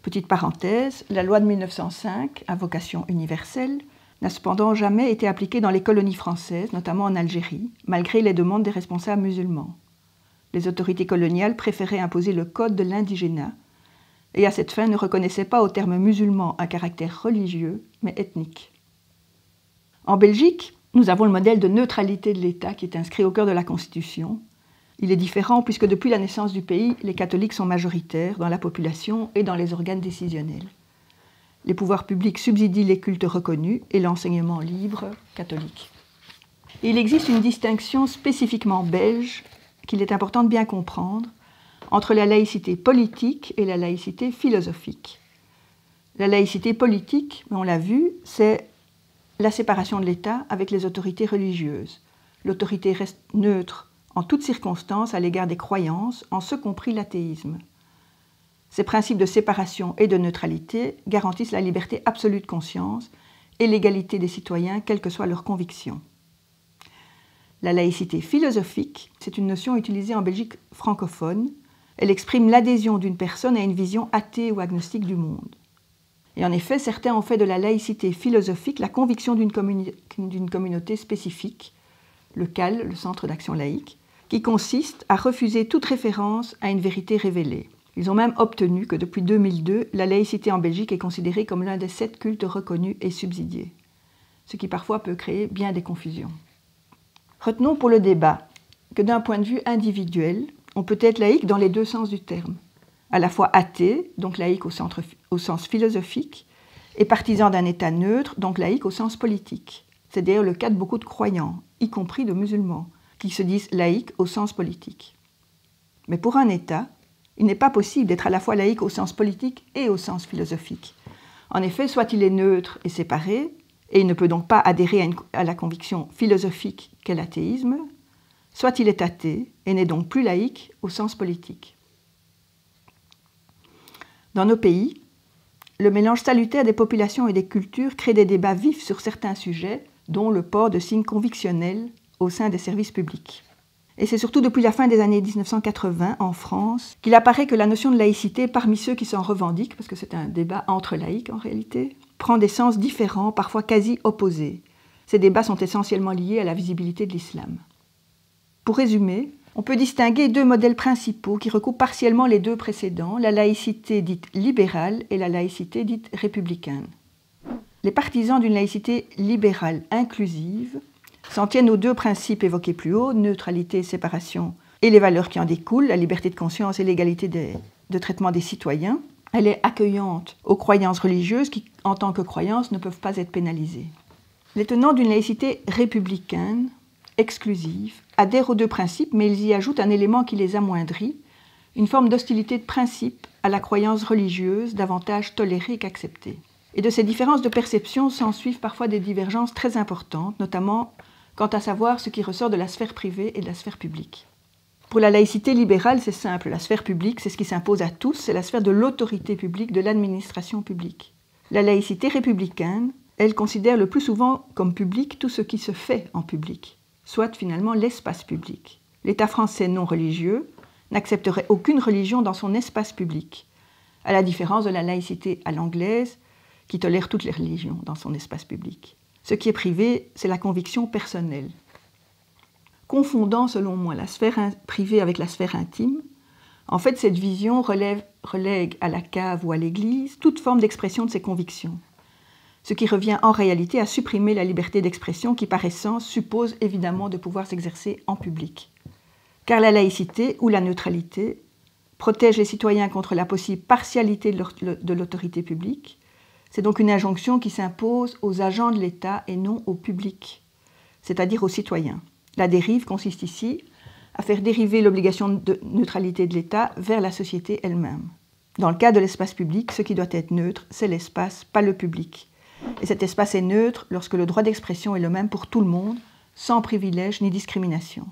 Petite parenthèse, la loi de 1905, à vocation universelle, n'a cependant jamais été appliquée dans les colonies françaises, notamment en Algérie, malgré les demandes des responsables musulmans. Les autorités coloniales préféraient imposer le code de l'indigénat et à cette fin ne reconnaissaient pas au terme musulman un caractère religieux, mais ethnique. En Belgique, nous avons le modèle de neutralité de l'État qui est inscrit au cœur de la Constitution. Il est différent puisque depuis la naissance du pays, les catholiques sont majoritaires dans la population et dans les organes décisionnels. Les pouvoirs publics subsidient les cultes reconnus et l'enseignement libre catholique. Et il existe une distinction spécifiquement belge qu'il est important de bien comprendre entre la laïcité politique et la laïcité philosophique. La laïcité politique, on l'a vu, c'est la séparation de l'État avec les autorités religieuses. L'autorité reste neutre en toutes circonstances à l'égard des croyances, en ce compris l'athéisme. Ces principes de séparation et de neutralité garantissent la liberté absolue de conscience et l'égalité des citoyens, quelles que soient leurs convictions. La laïcité philosophique, c'est une notion utilisée en Belgique francophone. Elle exprime l'adhésion d'une personne à une vision athée ou agnostique du monde. Et en effet, certains ont fait de la laïcité philosophique la conviction d'une communauté spécifique, le CAL, le Centre d'action laïque, qui consiste à refuser toute référence à une vérité révélée. Ils ont même obtenu que depuis 2002, la laïcité en Belgique est considérée comme l'un des 7 cultes reconnus et subsidiés, ce qui parfois peut créer bien des confusions. Retenons pour le débat que d'un point de vue individuel, on peut être laïque dans les deux sens du terme, à la fois athée, donc laïque au sens philosophique, et partisan d'un État neutre, donc laïque au sens politique. C'est d'ailleurs le cas de beaucoup de croyants, y compris de musulmans, qui se disent laïques au sens politique. Mais pour un État, il n'est pas possible d'être à la fois laïque au sens politique et au sens philosophique. En effet, soit il est neutre et séparé, et il ne peut donc pas adhérer à la conviction philosophique qu'est l'athéisme, soit il est athée et n'est donc plus laïque au sens politique. Dans nos pays, le mélange salutaire des populations et des cultures crée des débats vifs sur certains sujets, dont le port de signes convictionnels au sein des services publics. Et c'est surtout depuis la fin des années 1980, en France, qu'il apparaît que la notion de laïcité, parmi ceux qui s'en revendiquent, parce que c'est un débat entre laïcs en réalité, prend des sens différents, parfois quasi opposés. Ces débats sont essentiellement liés à la visibilité de l'islam. Pour résumer, on peut distinguer deux modèles principaux qui recoupent partiellement les deux précédents, la laïcité dite libérale et la laïcité dite républicaine. Les partisans d'une laïcité libérale inclusive s'en tiennent aux deux principes évoqués plus haut, neutralité et séparation, et les valeurs qui en découlent, la liberté de conscience et l'égalité de traitement des citoyens. Elle est accueillante aux croyances religieuses qui, en tant que croyances, ne peuvent pas être pénalisées. Les tenants d'une laïcité républicaine, exclusive, adhèrent aux deux principes, mais ils y ajoutent un élément qui les amoindrit, une forme d'hostilité de principe à la croyance religieuse, davantage tolérée qu'acceptée. Et de ces différences de perception s'ensuivent parfois des divergences très importantes, notamment quant à savoir ce qui ressort de la sphère privée et de la sphère publique. Pour la laïcité libérale, c'est simple, la sphère publique, c'est ce qui s'impose à tous, c'est la sphère de l'autorité publique, de l'administration publique. La laïcité républicaine, elle considère le plus souvent comme public tout ce qui se fait en public, soit finalement l'espace public. L'État français non religieux n'accepterait aucune religion dans son espace public, à la différence de la laïcité à l'anglaise, qui tolère toutes les religions dans son espace public. Ce qui est privé, c'est la conviction personnelle. Confondant, selon moi, la sphère privée avec la sphère intime, en fait, cette vision relègue à la cave ou à l'église toute forme d'expression de ses convictions, ce qui revient en réalité à supprimer la liberté d'expression qui, par essence, suppose évidemment de pouvoir s'exercer en public. Car la laïcité ou la neutralité protège les citoyens contre la possible partialité de l'autorité publique. C'est donc une injonction qui s'impose aux agents de l'État et non au public, c'est-à-dire aux citoyens. La dérive consiste ici à faire dériver l'obligation de neutralité de l'État vers la société elle-même. Dans le cas de l'espace public, ce qui doit être neutre, c'est l'espace, pas le public. Et cet espace est neutre lorsque le droit d'expression est le même pour tout le monde, sans privilège ni discrimination.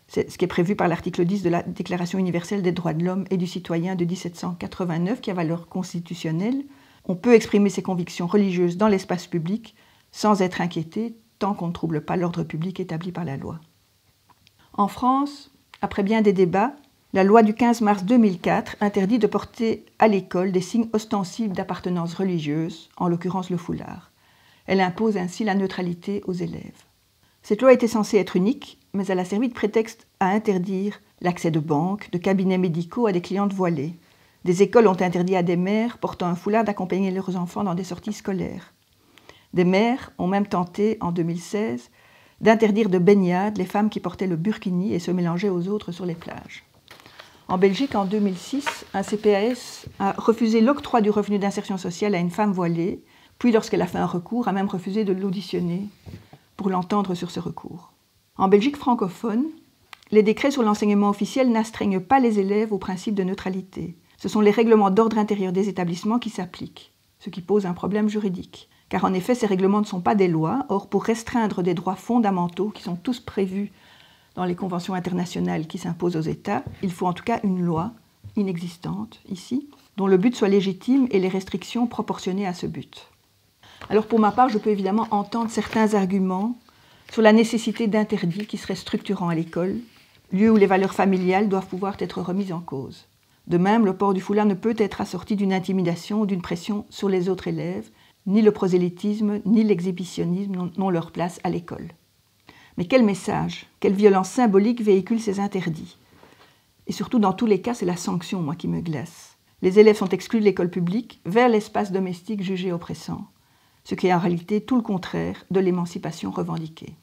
C'est ce qui est prévu par l'article 10 de la Déclaration universelle des droits de l'homme et du citoyen de 1789, qui a valeur constitutionnelle. On peut exprimer ses convictions religieuses dans l'espace public sans être inquiété tant qu'on ne trouble pas l'ordre public établi par la loi. En France, après bien des débats, la loi du 15 mars 2004 interdit de porter à l'école des signes ostensibles d'appartenance religieuse, en l'occurrence le foulard. Elle impose ainsi la neutralité aux élèves. Cette loi était censée être unique, mais elle a servi de prétexte à interdire l'accès de banques, de cabinets médicaux à des clientes voilées. Des écoles ont interdit à des mères portant un foulard d'accompagner leurs enfants dans des sorties scolaires. Des maires ont même tenté, en 2016, d'interdire de baignade les femmes qui portaient le burkini et se mélangeaient aux autres sur les plages. En Belgique, en 2006, un CPAS a refusé l'octroi du revenu d'insertion sociale à une femme voilée, puis lorsqu'elle a fait un recours, a même refusé de l'auditionner pour l'entendre sur ce recours. En Belgique francophone, les décrets sur l'enseignement officiel n'astreignent pas les élèves au principe de neutralité. Ce sont les règlements d'ordre intérieur des établissements qui s'appliquent, ce qui pose un problème juridique. Car en effet, ces règlements ne sont pas des lois. Or, pour restreindre des droits fondamentaux qui sont tous prévus dans les conventions internationales qui s'imposent aux États, il faut en tout cas une loi inexistante ici, dont le but soit légitime et les restrictions proportionnées à ce but. Alors pour ma part, je peux évidemment entendre certains arguments sur la nécessité d'interdits qui seraient structurants à l'école, lieu où les valeurs familiales doivent pouvoir être remises en cause. De même, le port du foulard ne peut être assorti d'une intimidation ou d'une pression sur les autres élèves. Ni le prosélytisme, ni l'exhibitionnisme n'ont leur place à l'école. Mais quel message, quelle violence symbolique véhiculent ces interdits? Et surtout, dans tous les cas, c'est la sanction, moi, qui me glace. Les élèves sont exclus de l'école publique vers l'espace domestique jugé oppressant, ce qui est en réalité tout le contraire de l'émancipation revendiquée.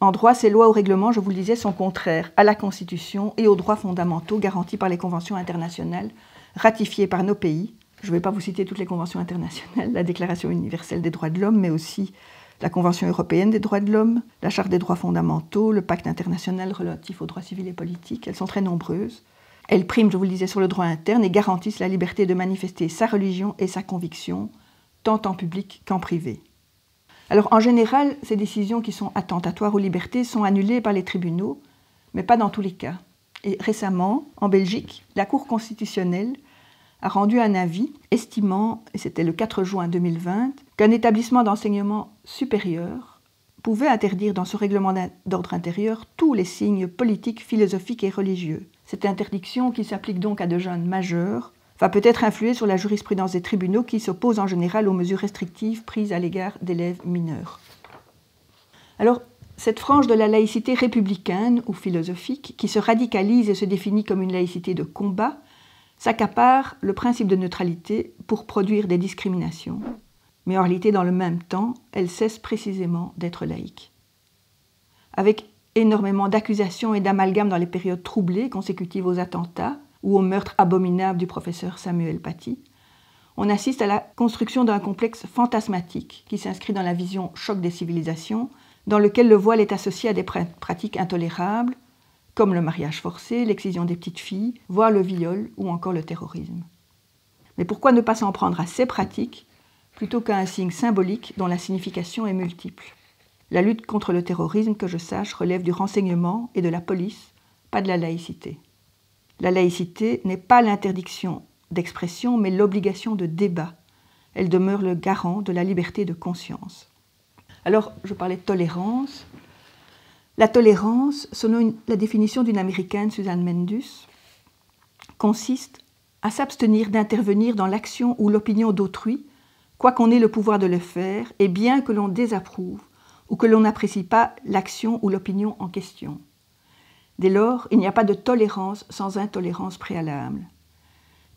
En droit, ces lois ou règlements, je vous le disais, sont contraires à la Constitution et aux droits fondamentaux garantis par les conventions internationales ratifiées par nos pays. Je ne vais pas vous citer toutes les conventions internationales, la Déclaration universelle des droits de l'homme, mais aussi la Convention européenne des droits de l'homme, la Charte des droits fondamentaux, le Pacte international relatif aux droits civils et politiques. Elles sont très nombreuses. Elles priment, je vous le disais, sur le droit interne et garantissent la liberté de manifester sa religion et sa conviction, tant en public qu'en privé. Alors, en général, ces décisions qui sont attentatoires aux libertés sont annulées par les tribunaux, mais pas dans tous les cas. Et récemment, en Belgique, la Cour constitutionnelle a rendu un avis estimant, et c'était le 4 juin 2020, qu'un établissement d'enseignement supérieur pouvait interdire dans ce règlement d'ordre intérieur tous les signes politiques, philosophiques et religieux. Cette interdiction, qui s'applique donc à de jeunes majeurs, va peut-être influer sur la jurisprudence des tribunaux qui s'opposent en général aux mesures restrictives prises à l'égard d'élèves mineurs. Alors, cette frange de la laïcité républicaine ou philosophique, qui se radicalise et se définit comme une laïcité de combat, s'accapare le principe de neutralité pour produire des discriminations. Mais en réalité, dans le même temps, elle cesse précisément d'être laïque. Avec énormément d'accusations et d'amalgames dans les périodes troublées consécutives aux attentats ou au meurtre abominable du professeur Samuel Paty, on assiste à la construction d'un complexe fantasmatique qui s'inscrit dans la vision choc des civilisations, dans lequel le voile est associé à des pratiques intolérables, comme le mariage forcé, l'excision des petites filles, voire le viol ou encore le terrorisme. Mais pourquoi ne pas s'en prendre à ces pratiques plutôt qu'à un signe symbolique dont la signification est multiple? La lutte contre le terrorisme, que je sache, relève du renseignement et de la police, pas de la laïcité. La laïcité n'est pas l'interdiction d'expression, mais l'obligation de débat. Elle demeure le garant de la liberté de conscience. Alors, je parlais de tolérance. La tolérance, selon la définition d'une Américaine, Susan Mendus, consiste à s'abstenir d'intervenir dans l'action ou l'opinion d'autrui, quoi qu'on ait le pouvoir de le faire, et bien que l'on désapprouve ou que l'on n'apprécie pas l'action ou l'opinion en question. Dès lors, il n'y a pas de tolérance sans intolérance préalable.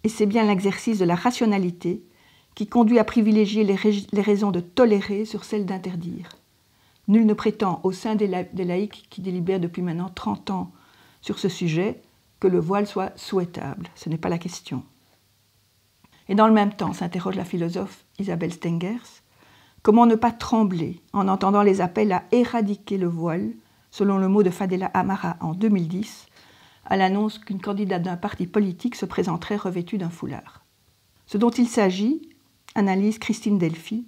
Et c'est bien l'exercice de la rationalité qui conduit à privilégier les raisons de tolérer sur celles d'interdire. Nul ne prétend, au sein des laïcs qui délibèrent depuis maintenant 30 ans sur ce sujet, que le voile soit souhaitable. Ce n'est pas la question. Et dans le même temps, s'interroge la philosophe Isabelle Stengers, comment ne pas trembler en entendant les appels à éradiquer le voile, selon le mot de Fadela Amara en 2010, à l'annonce qu'une candidate d'un parti politique se présenterait revêtue d'un foulard. Ce dont il s'agit, analyse Christine Delphi,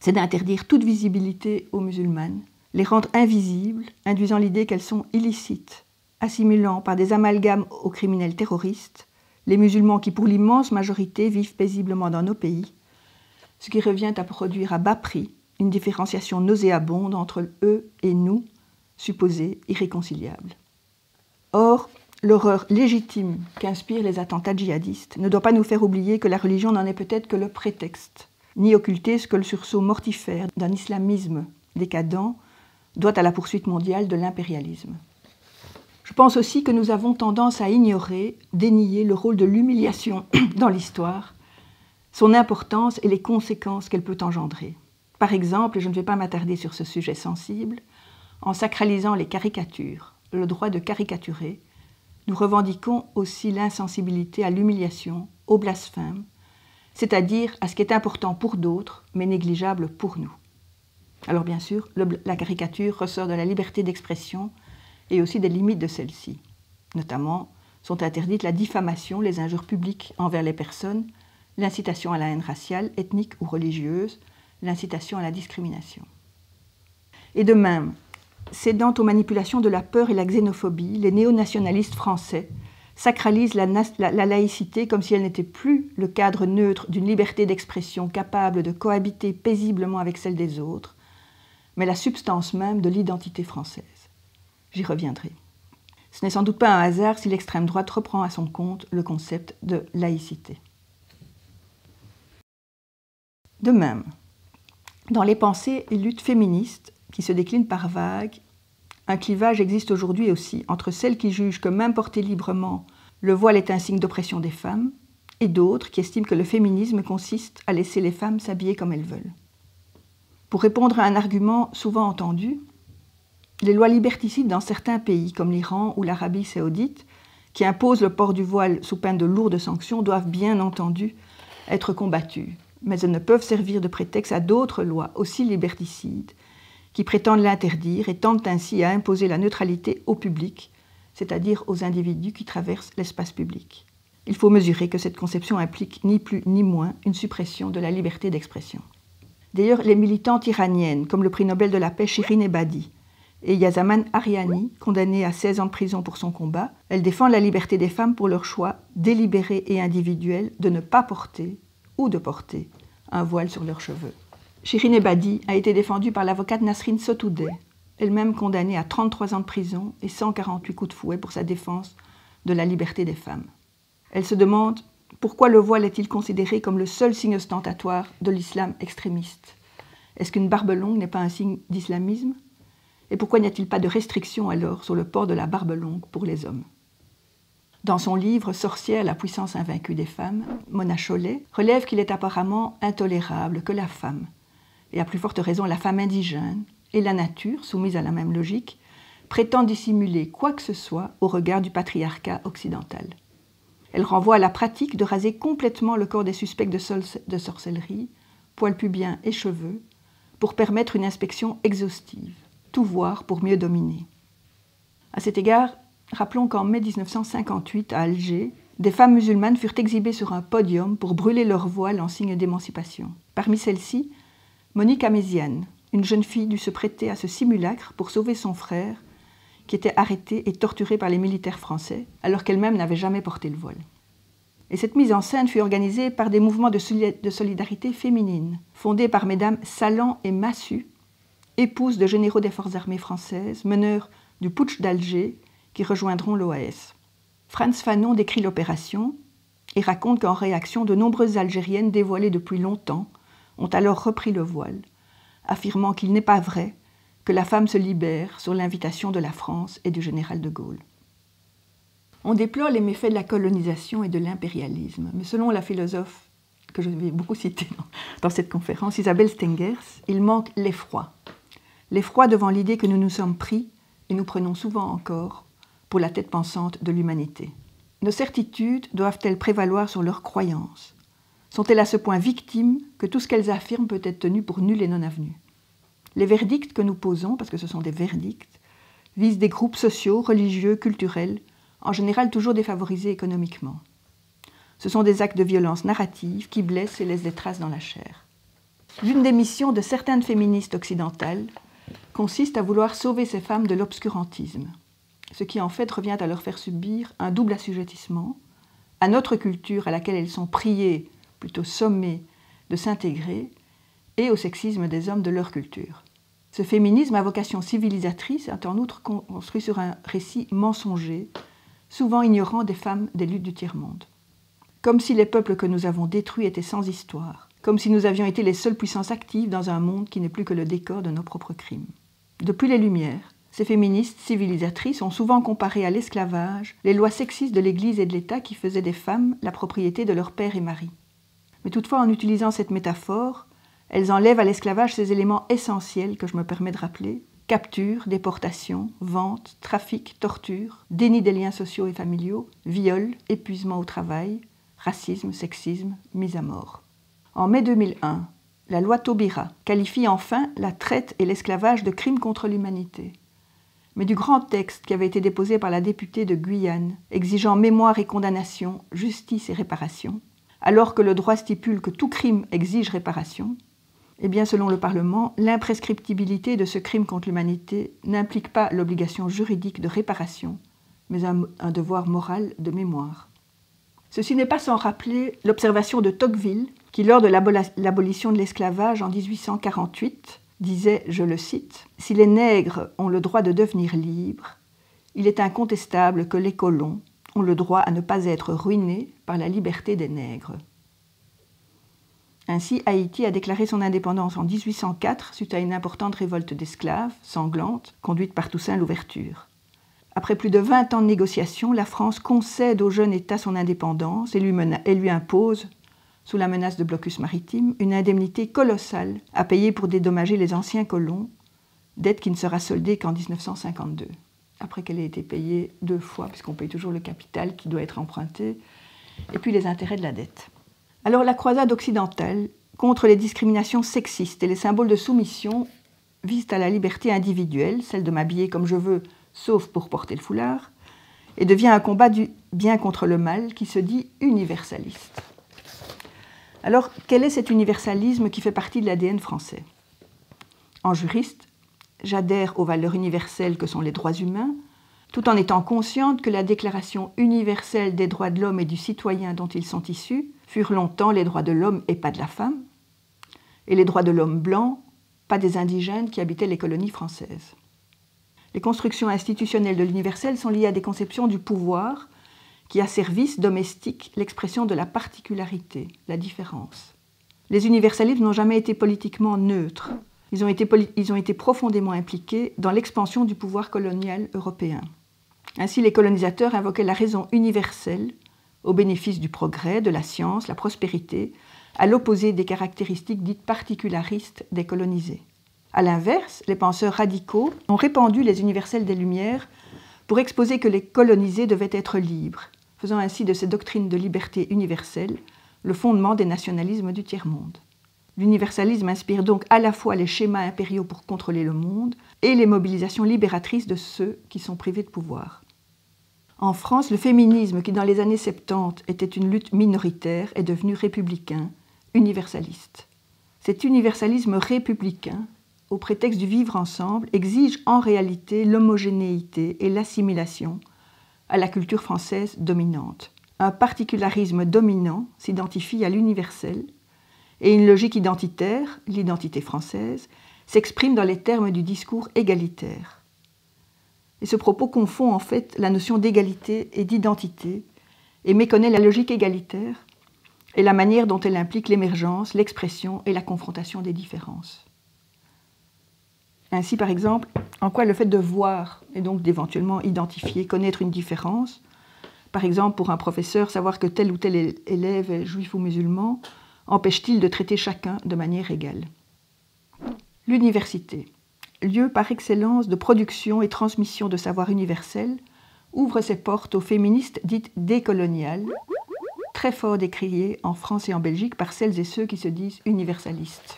c'est d'interdire toute visibilité aux musulmanes, les rendre invisibles, induisant l'idée qu'elles sont illicites, assimilant par des amalgames aux criminels terroristes les musulmans qui, pour l'immense majorité, vivent paisiblement dans nos pays, ce qui revient à produire à bas prix une différenciation nauséabonde entre eux et nous, supposée irréconciliable. Or, l'horreur légitime qu'inspirent les attentats djihadistes ne doit pas nous faire oublier que la religion n'en est peut-être que le prétexte, ni occulter ce que le sursaut mortifère d'un islamisme décadent doit à la poursuite mondiale de l'impérialisme. Je pense aussi que nous avons tendance à ignorer, dénier le rôle de l'humiliation dans l'histoire, son importance et les conséquences qu'elle peut engendrer. Par exemple, et je ne vais pas m'attarder sur ce sujet sensible, en sacralisant les caricatures, le droit de caricaturer, nous revendiquons aussi l'insensibilité à l'humiliation, au blasphème, c'est-à-dire à ce qui est important pour d'autres, mais négligeable pour nous. Alors bien sûr, la caricature ressort de la liberté d'expression et aussi des limites de celle-ci. Notamment, sont interdites la diffamation, les injures publiques envers les personnes, l'incitation à la haine raciale, ethnique ou religieuse, l'incitation à la discrimination. Et de même, cédant aux manipulations de la peur et la xénophobie, les néo-nationalistes français sacralisent la laïcité comme si elle n'était plus le cadre neutre d'une liberté d'expression capable de cohabiter paisiblement avec celle des autres, mais la substance même de l'identité française. J'y reviendrai. Ce n'est sans doute pas un hasard si l'extrême droite reprend à son compte le concept de laïcité. De même, dans les pensées et luttes féministes qui se déclinent par vagues, un clivage existe aujourd'hui aussi entre celles qui jugent que même porté librement, le voile est un signe d'oppression des femmes, et d'autres qui estiment que le féminisme consiste à laisser les femmes s'habiller comme elles veulent. Pour répondre à un argument souvent entendu, les lois liberticides dans certains pays, comme l'Iran ou l'Arabie saoudite, qui imposent le port du voile sous peine de lourdes sanctions, doivent bien entendu être combattues, mais elles ne peuvent servir de prétexte à d'autres lois aussi liberticides, qui prétendent l'interdire et tentent ainsi à imposer la neutralité au public, c'est-à-dire aux individus qui traversent l'espace public. Il faut mesurer que cette conception implique ni plus ni moins une suppression de la liberté d'expression. D'ailleurs, les militantes iraniennes, comme le prix Nobel de la paix Shirin Ebadi et Yasaman Ariani, condamnée à 16 ans de prison pour son combat, elles défendent la liberté des femmes pour leur choix délibéré et individuel de ne pas porter ou de porter un voile sur leurs cheveux. Shirin Ebadi a été défendue par l'avocate Nasrin Sotoudeh, elle-même condamnée à 33 ans de prison et 148 coups de fouet pour sa défense de la liberté des femmes. Elle se demande pourquoi le voile est-il considéré comme le seul signe ostentatoire de l'islam extrémiste. Est-ce qu'une barbe longue n'est pas un signe d'islamisme? Et pourquoi n'y a-t-il pas de restriction alors sur le port de la barbe longue pour les hommes? Dans son livre « Sorcière, la puissance invaincue des femmes », Mona Chollet relève qu'il est apparemment intolérable que la femme, et à plus forte raison la femme indigène, et la nature, soumise à la même logique, prétendent dissimuler quoi que ce soit au regard du patriarcat occidental. Elle renvoie à la pratique de raser complètement le corps des suspects de sorcellerie, poils pubiens et cheveux, pour permettre une inspection exhaustive, tout voir pour mieux dominer. À cet égard, rappelons qu'en mai 1958, à Alger, des femmes musulmanes furent exhibées sur un podium pour brûler leur voile en signe d'émancipation. Parmi celles-ci, Monique Améziane, une jeune fille dut se prêter à ce simulacre pour sauver son frère, qui était arrêté et torturé par les militaires français, alors qu'elle-même n'avait jamais porté le voile. Et cette mise en scène fut organisée par des mouvements de solidarité féminine, fondés par mesdames Salan et Massu, épouses de généraux des forces armées françaises, meneurs du putsch d'Alger, qui rejoindront l'OAS. Frantz Fanon décrit l'opération et raconte qu'en réaction, de nombreuses Algériennes dévoilées depuis longtemps ont alors repris le voile, affirmant qu'il n'est pas vrai que la femme se libère sur l'invitation de la France et du général de Gaulle. On déplore les méfaits de la colonisation et de l'impérialisme, mais selon la philosophe que je vais beaucoup citer dans cette conférence, Isabelle Stengers, il manque l'effroi. L'effroi devant l'idée que nous nous sommes pris, et nous prenons souvent encore, pour la tête pensante de l'humanité. Nos certitudes doivent-elles prévaloir sur leurs croyances? Sont-elles à ce point victimes que tout ce qu'elles affirment peut être tenu pour nul et non avenu? Les verdicts que nous posons, parce que ce sont des verdicts, visent des groupes sociaux, religieux, culturels, en général toujours défavorisés économiquement. Ce sont des actes de violence narrative qui blessent et laissent des traces dans la chair. L'une des missions de certaines féministes occidentales consiste à vouloir sauver ces femmes de l'obscurantisme, ce qui en fait revient à leur faire subir un double assujettissement à notre culture à laquelle elles sont priées, plutôt sommées, de s'intégrer, et au sexisme des hommes de leur culture. Ce féminisme à vocation civilisatrice est en outre construit sur un récit mensonger, souvent ignorant des femmes des luttes du tiers-monde. Comme si les peuples que nous avons détruits étaient sans histoire, comme si nous avions été les seules puissances actives dans un monde qui n'est plus que le décor de nos propres crimes. Depuis les Lumières, ces féministes civilisatrices ont souvent comparé à l'esclavage les lois sexistes de l'Église et de l'État qui faisaient des femmes la propriété de leur père et mari. Mais toutefois, en utilisant cette métaphore, Elles enlèvent à l'esclavage ces éléments essentiels que je me permets de rappeler: capture, déportation, vente, trafic, torture, déni des liens sociaux et familiaux, viol, épuisement au travail, racisme, sexisme, mise à mort. En mai 2001, la loi Taubira qualifie enfin la traite et l'esclavage de crimes contre l'humanité. Mais du grand texte qui avait été déposé par la députée de Guyane, exigeant mémoire et condamnation, justice et réparation, alors que le droit stipule que tout crime exige réparation, eh bien, selon le Parlement, l'imprescriptibilité de ce crime contre l'humanité n'implique pas l'obligation juridique de réparation, mais un devoir moral de mémoire. Ceci n'est pas sans rappeler l'observation de Tocqueville, qui, lors de l'abolition de l'esclavage en 1848, disait, je le cite, « Si les nègres ont le droit de devenir libres, il est incontestable que les colons ont le droit à ne pas être ruinés par la liberté des nègres. » Ainsi, Haïti a déclaré son indépendance en 1804 suite à une importante révolte d'esclaves, sanglante, conduite par Toussaint Louverture. Après plus de 20 ans de négociations, la France concède au jeune État son indépendance et lui impose, sous la menace de blocus maritime, une indemnité colossale à payer pour dédommager les anciens colons, dette qui ne sera soldée qu'en 1952, après qu'elle ait été payée 2 fois, puisqu'on paye toujours le capital qui doit être emprunté, et puis les intérêts de la dette. Alors la croisade occidentale contre les discriminations sexistes et les symboles de soumission vise à la liberté individuelle, celle de m'habiller comme je veux, sauf pour porter le foulard, et devient un combat du bien contre le mal qui se dit universaliste. Alors, quel est cet universalisme qui fait partie de l'ADN français? En juriste, j'adhère aux valeurs universelles que sont les droits humains, tout en étant consciente que la Déclaration universelle des droits de l'homme et du citoyen dont ils sont issus furent longtemps les droits de l'homme et pas de la femme, et les droits de l'homme blanc, pas des indigènes qui habitaient les colonies françaises. Les constructions institutionnelles de l'universel sont liées à des conceptions du pouvoir qui asservissent, domestiquent l'expression de la particularité, la différence. Les universalistes n'ont jamais été politiquement neutres. Ils ont été profondément impliqués dans l'expansion du pouvoir colonial européen. Ainsi, les colonisateurs invoquaient la raison universelle au bénéfice du progrès, de la science, la prospérité, à l'opposé des caractéristiques dites particularistes des colonisés. À l'inverse, les penseurs radicaux ont répandu les universels des Lumières pour exposer que les colonisés devaient être libres, faisant ainsi de ces doctrines de liberté universelle le fondement des nationalismes du tiers-monde. L'universalisme inspire donc à la fois les schémas impériaux pour contrôler le monde et les mobilisations libératrices de ceux qui sont privés de pouvoir. En France, le féminisme, qui dans les années 70 était une lutte minoritaire, est devenu républicain, universaliste. Cet universalisme républicain, au prétexte du vivre ensemble, exige en réalité l'homogénéité et l'assimilation à la culture française dominante. Un particularisme dominant s'identifie à l'universel et une logique identitaire, l'identité française, s'exprime dans les termes du discours égalitaire. Et ce propos confond en fait la notion d'égalité et d'identité et méconnaît la logique égalitaire et la manière dont elle implique l'émergence, l'expression et la confrontation des différences. Ainsi, par exemple, en quoi le fait de voir et donc d'éventuellement identifier, connaître une différence, par exemple pour un professeur, savoir que tel ou tel élève est juif ou musulman, empêche-t-il de traiter chacun de manière égale? L'université, lieu par excellence de production et transmission de savoir universel, ouvre ses portes aux féministes dites décoloniales, très fort décriées en France et en Belgique par celles et ceux qui se disent universalistes.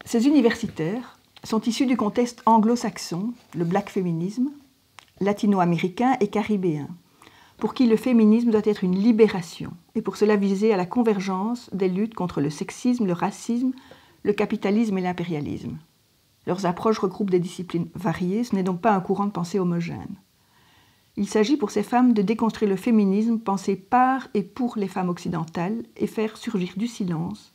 Ces universitaires sont issus du contexte anglo-saxon, le black féminisme, latino-américain et caribéen, pour qui le féminisme doit être une libération, et pour cela viser à la convergence des luttes contre le sexisme, le racisme, le capitalisme et l'impérialisme. Leurs approches regroupent des disciplines variées, ce n'est donc pas un courant de pensée homogène. Il s'agit pour ces femmes de déconstruire le féminisme pensé par et pour les femmes occidentales et faire surgir du silence,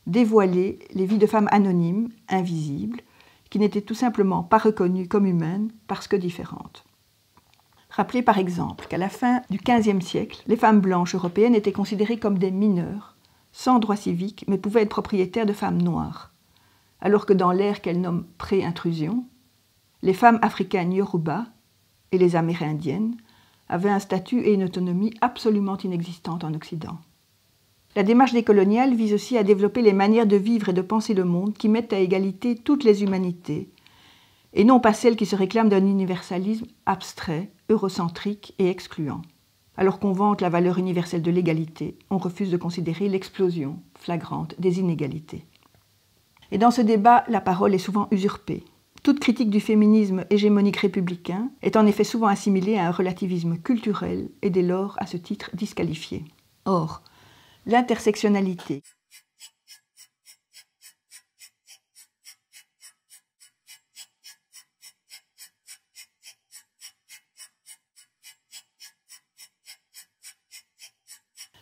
dévoiler les vies de femmes anonymes, invisibles, qui n'étaient tout simplement pas reconnues comme humaines parce que différentes. Rappelez par exemple qu'à la fin du XVe siècle, les femmes blanches européennes étaient considérées comme des mineurs, sans droit civique, mais pouvaient être propriétaires de femmes noires, alors que dans l'ère qu'elles nomment pré-intrusion, les femmes africaines Yoruba et les Amérindiennes avaient un statut et une autonomie absolument inexistantes en Occident. La démarche décoloniale vise aussi à développer les manières de vivre et de penser le monde qui mettent à égalité toutes les humanités, et non pas celles qui se réclament d'un universalisme abstrait, eurocentrique et excluant. Alors qu'on vante la valeur universelle de l'égalité, on refuse de considérer l'explosion flagrante des inégalités. Et dans ce débat, la parole est souvent usurpée. Toute critique du féminisme hégémonique républicain est en effet souvent assimilée à un relativisme culturel et dès lors, à ce titre, disqualifiée. Or, l'intersectionnalité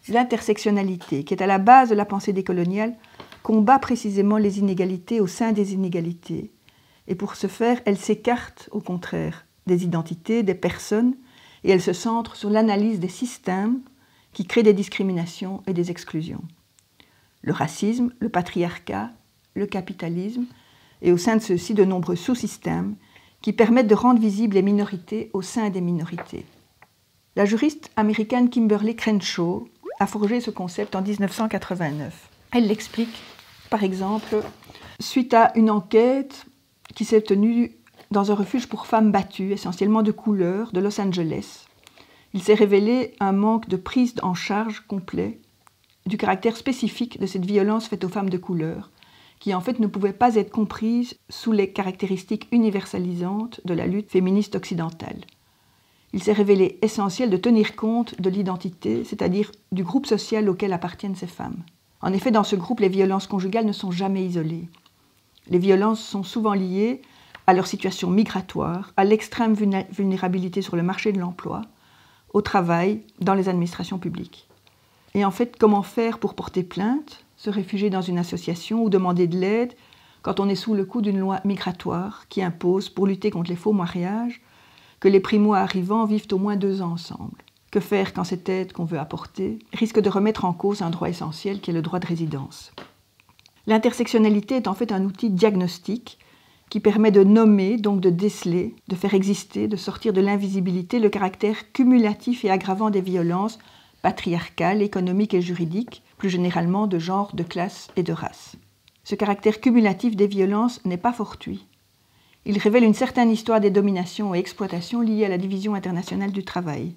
L'intersectionnalité, qui est à la base de la pensée décoloniale, combat précisément les inégalités au sein des inégalités. Et pour ce faire, elle s'écarte, au contraire, des identités, des personnes, et elle se centre sur l'analyse des systèmes qui créent des discriminations et des exclusions. Le racisme, le patriarcat, le capitalisme, et au sein de ceux-ci de nombreux sous-systèmes qui permettent de rendre visibles les minorités au sein des minorités. La juriste américaine Kimberly Crenshaw a forgé ce concept en 1989. Elle l'explique, par exemple, suite à une enquête qui s'est tenue dans un refuge pour femmes battues, essentiellement de couleur, de Los Angeles. Il s'est révélé un manque de prise en charge complet du caractère spécifique de cette violence faite aux femmes de couleur, qui en fait ne pouvait pas être comprise sous les caractéristiques universalisantes de la lutte féministe occidentale. Il s'est révélé essentiel de tenir compte de l'identité, c'est-à-dire du groupe social auquel appartiennent ces femmes. En effet, dans ce groupe, les violences conjugales ne sont jamais isolées. Les violences sont souvent liées à leur situation migratoire, à l'extrême vulnérabilité sur le marché de l'emploi, au travail, dans les administrations publiques. Et en fait, comment faire pour porter plainte, se réfugier dans une association ou demander de l'aide quand on est sous le coup d'une loi migratoire qui impose, pour lutter contre les faux mariages, que les primo-arrivants vivent au moins 2 ans ensemble. Que faire quand cette aide qu'on veut apporter risque de remettre en cause un droit essentiel qui est le droit de résidence? L'intersectionnalité est en fait un outil diagnostique qui permet de nommer, donc de déceler, de faire exister, de sortir de l'invisibilité le caractère cumulatif et aggravant des violences patriarcales, économiques et juridiques, plus généralement de genre, de classe et de race. Ce caractère cumulatif des violences n'est pas fortuit. Il révèle une certaine histoire des dominations et exploitations liées à la division internationale du travail,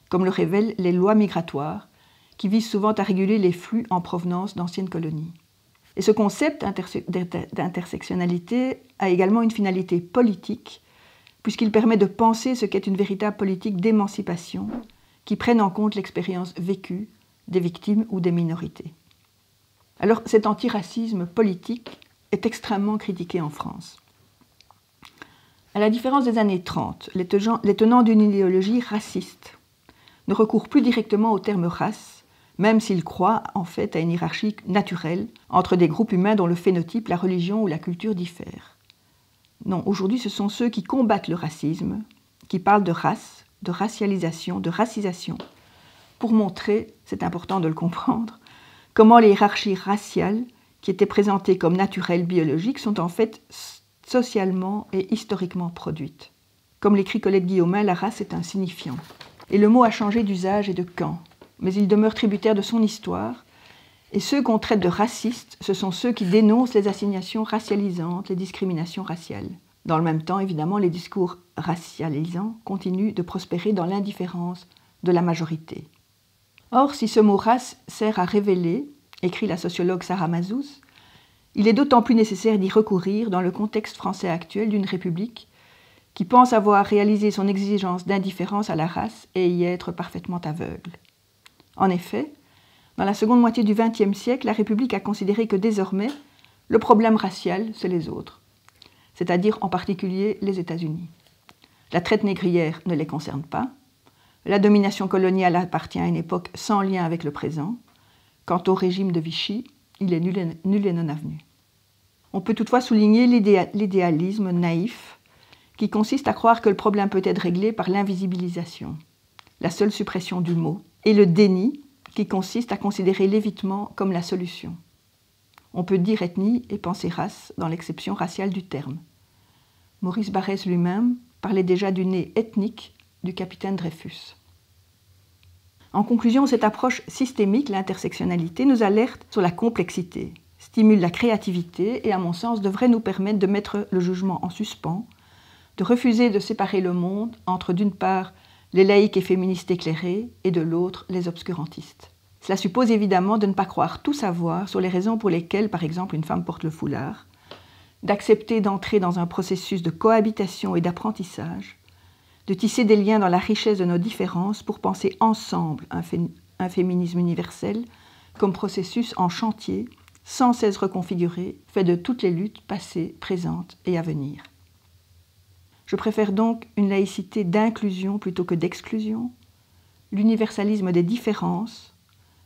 comme le révèlent les lois migratoires, qui visent souvent à réguler les flux en provenance d'anciennes colonies. Et ce concept d'intersectionnalité a également une finalité politique, puisqu'il permet de penser ce qu'est une véritable politique d'émancipation, qui prenne en compte l'expérience vécue des victimes ou des minorités. Alors cet antiracisme politique est extrêmement critiqué en France. À la différence des années 30, les tenants d'une idéologie raciste ne recourent plus directement au terme race, même s'ils croient en fait à une hiérarchie naturelle entre des groupes humains dont le phénotype, la religion ou la culture diffèrent. Non, aujourd'hui ce sont ceux qui combattent le racisme, qui parlent de race, de racialisation, de racisation, pour montrer, c'est important de le comprendre, comment les hiérarchies raciales, qui étaient présentées comme naturelles, biologiques, sont en fait socialement et historiquement produites. Comme l'écrit Colette Guillaumin, la race est un signifiant. Et le mot a changé d'usage et de camp, mais il demeure tributaire de son histoire, et ceux qu'on traite de racistes, ce sont ceux qui dénoncent les assignations racialisantes, les discriminations raciales. Dans le même temps, évidemment, les discours racialisants continuent de prospérer dans l'indifférence de la majorité. Or, si ce mot race sert à révéler, écrit la sociologue Sarah Mazous, il est d'autant plus nécessaire d'y recourir dans le contexte français actuel d'une république qui pense avoir réalisé son exigence d'indifférence à la race et y être parfaitement aveugle. En effet, dans la seconde moitié du XXe siècle, la République a considéré que désormais, le problème racial, c'est les autres, c'est-à-dire en particulier les États-Unis. La traite négrière ne les concerne pas, la domination coloniale appartient à une époque sans lien avec le présent. Quant au régime de Vichy, il est nul et non avenu. On peut toutefois souligner l'idéalisme naïf qui consiste à croire que le problème peut être réglé par l'invisibilisation, la seule suppression du mot, et le déni qui consiste à considérer l'évitement comme la solution. On peut dire ethnie et penser race dans l'acception raciale du terme. Maurice Barrès lui-même parlait déjà du nez ethnique du capitaine Dreyfus. En conclusion, cette approche systémique, l'intersectionnalité, nous alerte sur la complexité, stimule la créativité et, à mon sens, devrait nous permettre de mettre le jugement en suspens, de refuser de séparer le monde entre, d'une part, les laïcs et féministes éclairés et de l'autre, les obscurantistes. Cela suppose évidemment de ne pas croire tout savoir sur les raisons pour lesquelles, par exemple, une femme porte le foulard, d'accepter d'entrer dans un processus de cohabitation et d'apprentissage, de tisser des liens dans la richesse de nos différences pour penser ensemble un féminisme universel comme processus en chantier, sans cesse reconfiguré, fait de toutes les luttes passées, présentes et à venir. Je préfère donc une laïcité d'inclusion plutôt que d'exclusion, l'universalisme des différences,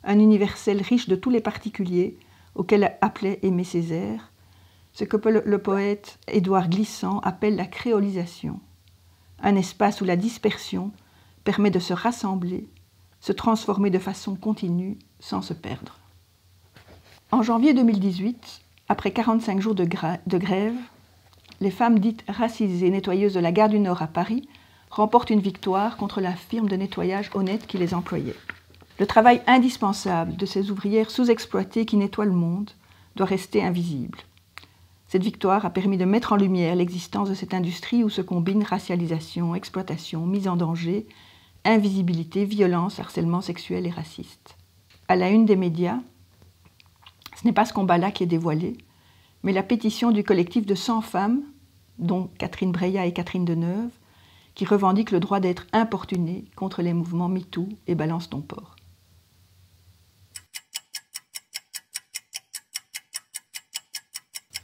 un universel riche de tous les particuliers auquel appelait Aimé Césaire, ce que le poète Édouard Glissant appelle la créolisation, un espace où la dispersion permet de se rassembler, se transformer de façon continue sans se perdre. En janvier 2018, après 45 jours de grève, les femmes dites racisées nettoyeuses de la gare du Nord à Paris remportent une victoire contre la firme de nettoyage honnête qui les employait. Le travail indispensable de ces ouvrières sous-exploitées qui nettoient le monde doit rester invisible. Cette victoire a permis de mettre en lumière l'existence de cette industrie où se combinent racialisation, exploitation, mise en danger, invisibilité, violence, harcèlement sexuel et raciste. À la une des médias, ce n'est pas ce combat-là qui est dévoilé, mais la pétition du collectif de 100 femmes, dont Catherine Breillat et Catherine Deneuve, qui revendiquent le droit d'être importunées contre les mouvements MeToo et Balance ton porc.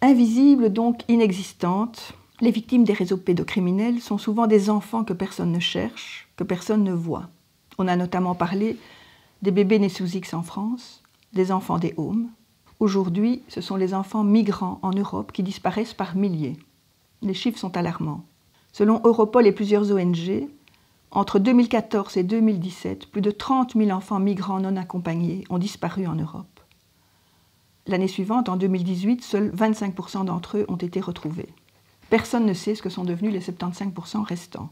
Invisibles, donc inexistantes, les victimes des réseaux pédocriminels sont souvent des enfants que personne ne cherche, que personne ne voit. On a notamment parlé des bébés nés sous X en France, des enfants des Hômes. Aujourd'hui, ce sont les enfants migrants en Europe qui disparaissent par milliers. Les chiffres sont alarmants. Selon Europol et plusieurs ONG, entre 2014 et 2017, plus de 30 000 enfants migrants non accompagnés ont disparu en Europe. L'année suivante, en 2018, seuls 25% d'entre eux ont été retrouvés. Personne ne sait ce que sont devenus les 75% restants.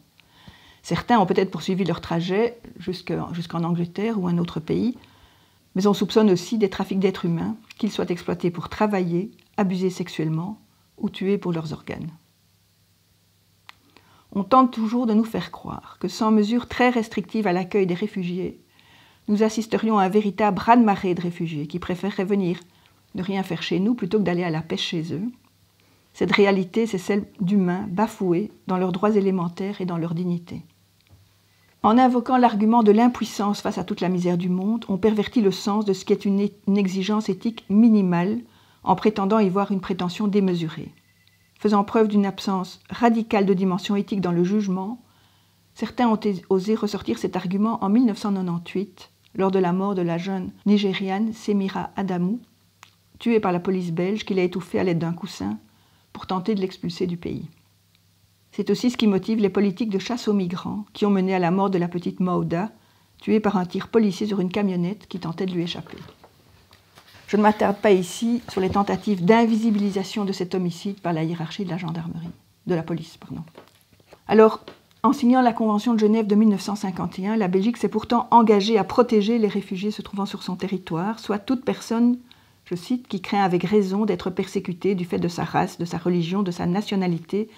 Certains ont peut-être poursuivi leur trajet jusqu'en Angleterre ou un autre pays, mais on soupçonne aussi des trafics d'êtres humains, qu'ils soient exploités pour travailler, abusés sexuellement ou tués pour leurs organes. On tente toujours de nous faire croire que sans mesures très restrictives à l'accueil des réfugiés, nous assisterions à un véritable raz-de-marée de réfugiés qui préféreraient venir ne rien faire chez nous plutôt que d'aller à la pêche chez eux. Cette réalité, c'est celle d'humains bafoués dans leurs droits élémentaires et dans leur dignité. En invoquant l'argument de l'impuissance face à toute la misère du monde, on pervertit le sens de ce qui est une exigence éthique minimale en prétendant y voir une prétention démesurée. Faisant preuve d'une absence radicale de dimension éthique dans le jugement, certains ont osé ressortir cet argument en 1998, lors de la mort de la jeune Nigériane Semira Adamou, tuée par la police belge qui l'a étouffée à l'aide d'un coussin pour tenter de l'expulser du pays. C'est aussi ce qui motive les politiques de chasse aux migrants qui ont mené à la mort de la petite Maouda, tuée par un tir policier sur une camionnette qui tentait de lui échapper. Je ne m'attarde pas ici sur les tentatives d'invisibilisation de cet homicide par la hiérarchie de la police. Alors, en signant la Convention de Genève de 1951, la Belgique s'est pourtant engagée à protéger les réfugiés se trouvant sur son territoire, soit toute personne, je cite, qui craint avec raison d'être persécutée du fait de sa race, de sa religion, de sa nationalité,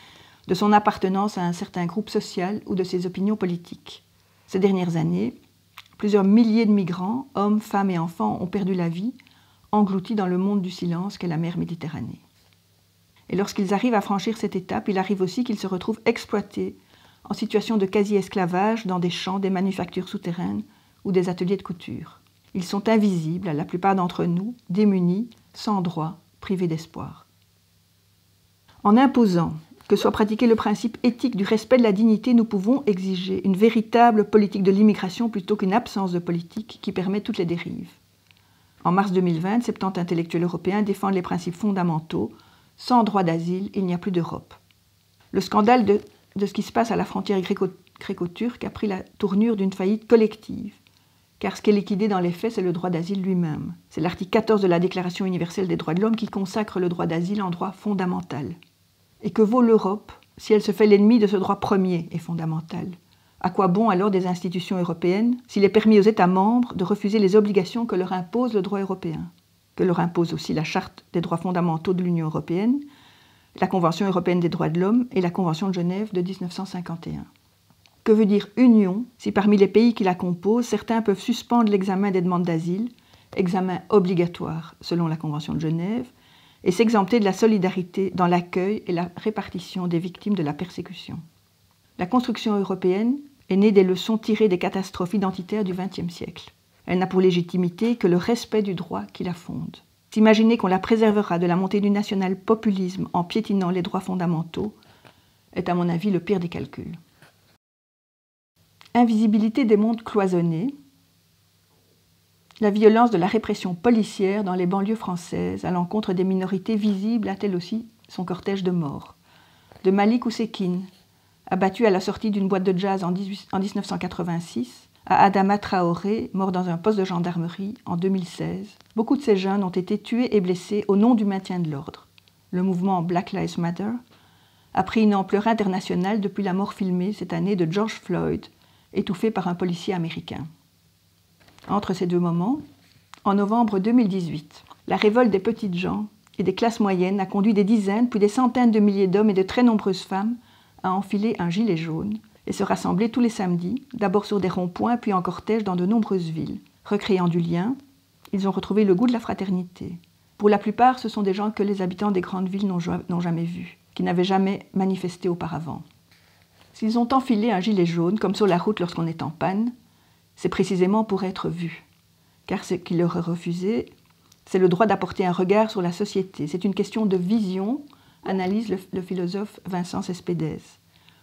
de son appartenance à un certain groupe social ou de ses opinions politiques. Ces dernières années, plusieurs milliers de migrants, hommes, femmes et enfants, ont perdu la vie, engloutis dans le monde du silence qu'est la mer Méditerranée. Et lorsqu'ils arrivent à franchir cette étape, il arrive aussi qu'ils se retrouvent exploités, en situation de quasi-esclavage, dans des champs, des manufactures souterraines ou des ateliers de couture. Ils sont invisibles, la plupart d'entre nous, démunis, sans droit, privés d'espoir. En imposant que soit pratiqué le principe éthique du respect de la dignité, nous pouvons exiger une véritable politique de l'immigration plutôt qu'une absence de politique qui permet toutes les dérives. En mars 2020, 70 intellectuels européens défendent les principes fondamentaux. Sans droit d'asile, il n'y a plus d'Europe. Le scandale de ce qui se passe à la frontière gréco-turque a pris la tournure d'une faillite collective. Car ce qui est liquidé dans les faits, c'est le droit d'asile lui-même. C'est l'article 14 de la Déclaration universelle des droits de l'homme qui consacre le droit d'asile en droit fondamental. Et que vaut l'Europe si elle se fait l'ennemi de ce droit premier et fondamental? À quoi bon alors des institutions européennes s'il est permis aux États membres de refuser les obligations que leur impose le droit européen, que leur impose aussi la Charte des droits fondamentaux de l'Union européenne, la Convention européenne des droits de l'homme et la Convention de Genève de 1951. Que veut dire Union si parmi les pays qui la composent, certains peuvent suspendre l'examen des demandes d'asile, examen obligatoire selon la Convention de Genève, et s'exempter de la solidarité dans l'accueil et la répartition des victimes de la persécution. La construction européenne est née des leçons tirées des catastrophes identitaires du XXe siècle. Elle n'a pour légitimité que le respect du droit qui la fonde. S'imaginer qu'on la préservera de la montée du national-populisme en piétinant les droits fondamentaux est à mon avis le pire des calculs. Invisibilité des mondes cloisonnés. La violence de la répression policière dans les banlieues françaises à l'encontre des minorités visibles a-t-elle aussi son cortège de morts. De Malik Oussekine, abattu à la sortie d'une boîte de jazz en 1986, à Adama Traoré, mort dans un poste de gendarmerie en 2016, beaucoup de ces jeunes ont été tués et blessés au nom du maintien de l'ordre. Le mouvement Black Lives Matter a pris une ampleur internationale depuis la mort filmée cette année de George Floyd, étouffé par un policier américain. Entre ces deux moments, en novembre 2018, la révolte des petites gens et des classes moyennes a conduit des dizaines puis des centaines de milliers d'hommes et de très nombreuses femmes à enfiler un gilet jaune et se rassembler tous les samedis, d'abord sur des ronds-points puis en cortège dans de nombreuses villes. Recréant du lien, ils ont retrouvé le goût de la fraternité. Pour la plupart, ce sont des gens que les habitants des grandes villes n'ont jamais vus, qui n'avaient jamais manifesté auparavant. S'ils ont enfilé un gilet jaune, comme sur la route lorsqu'on est en panne, c'est précisément pour être vus. Car ce qui leur est refusé, c'est le droit d'apporter un regard sur la société. C'est une question de vision, analyse le philosophe Vincent Cespedes.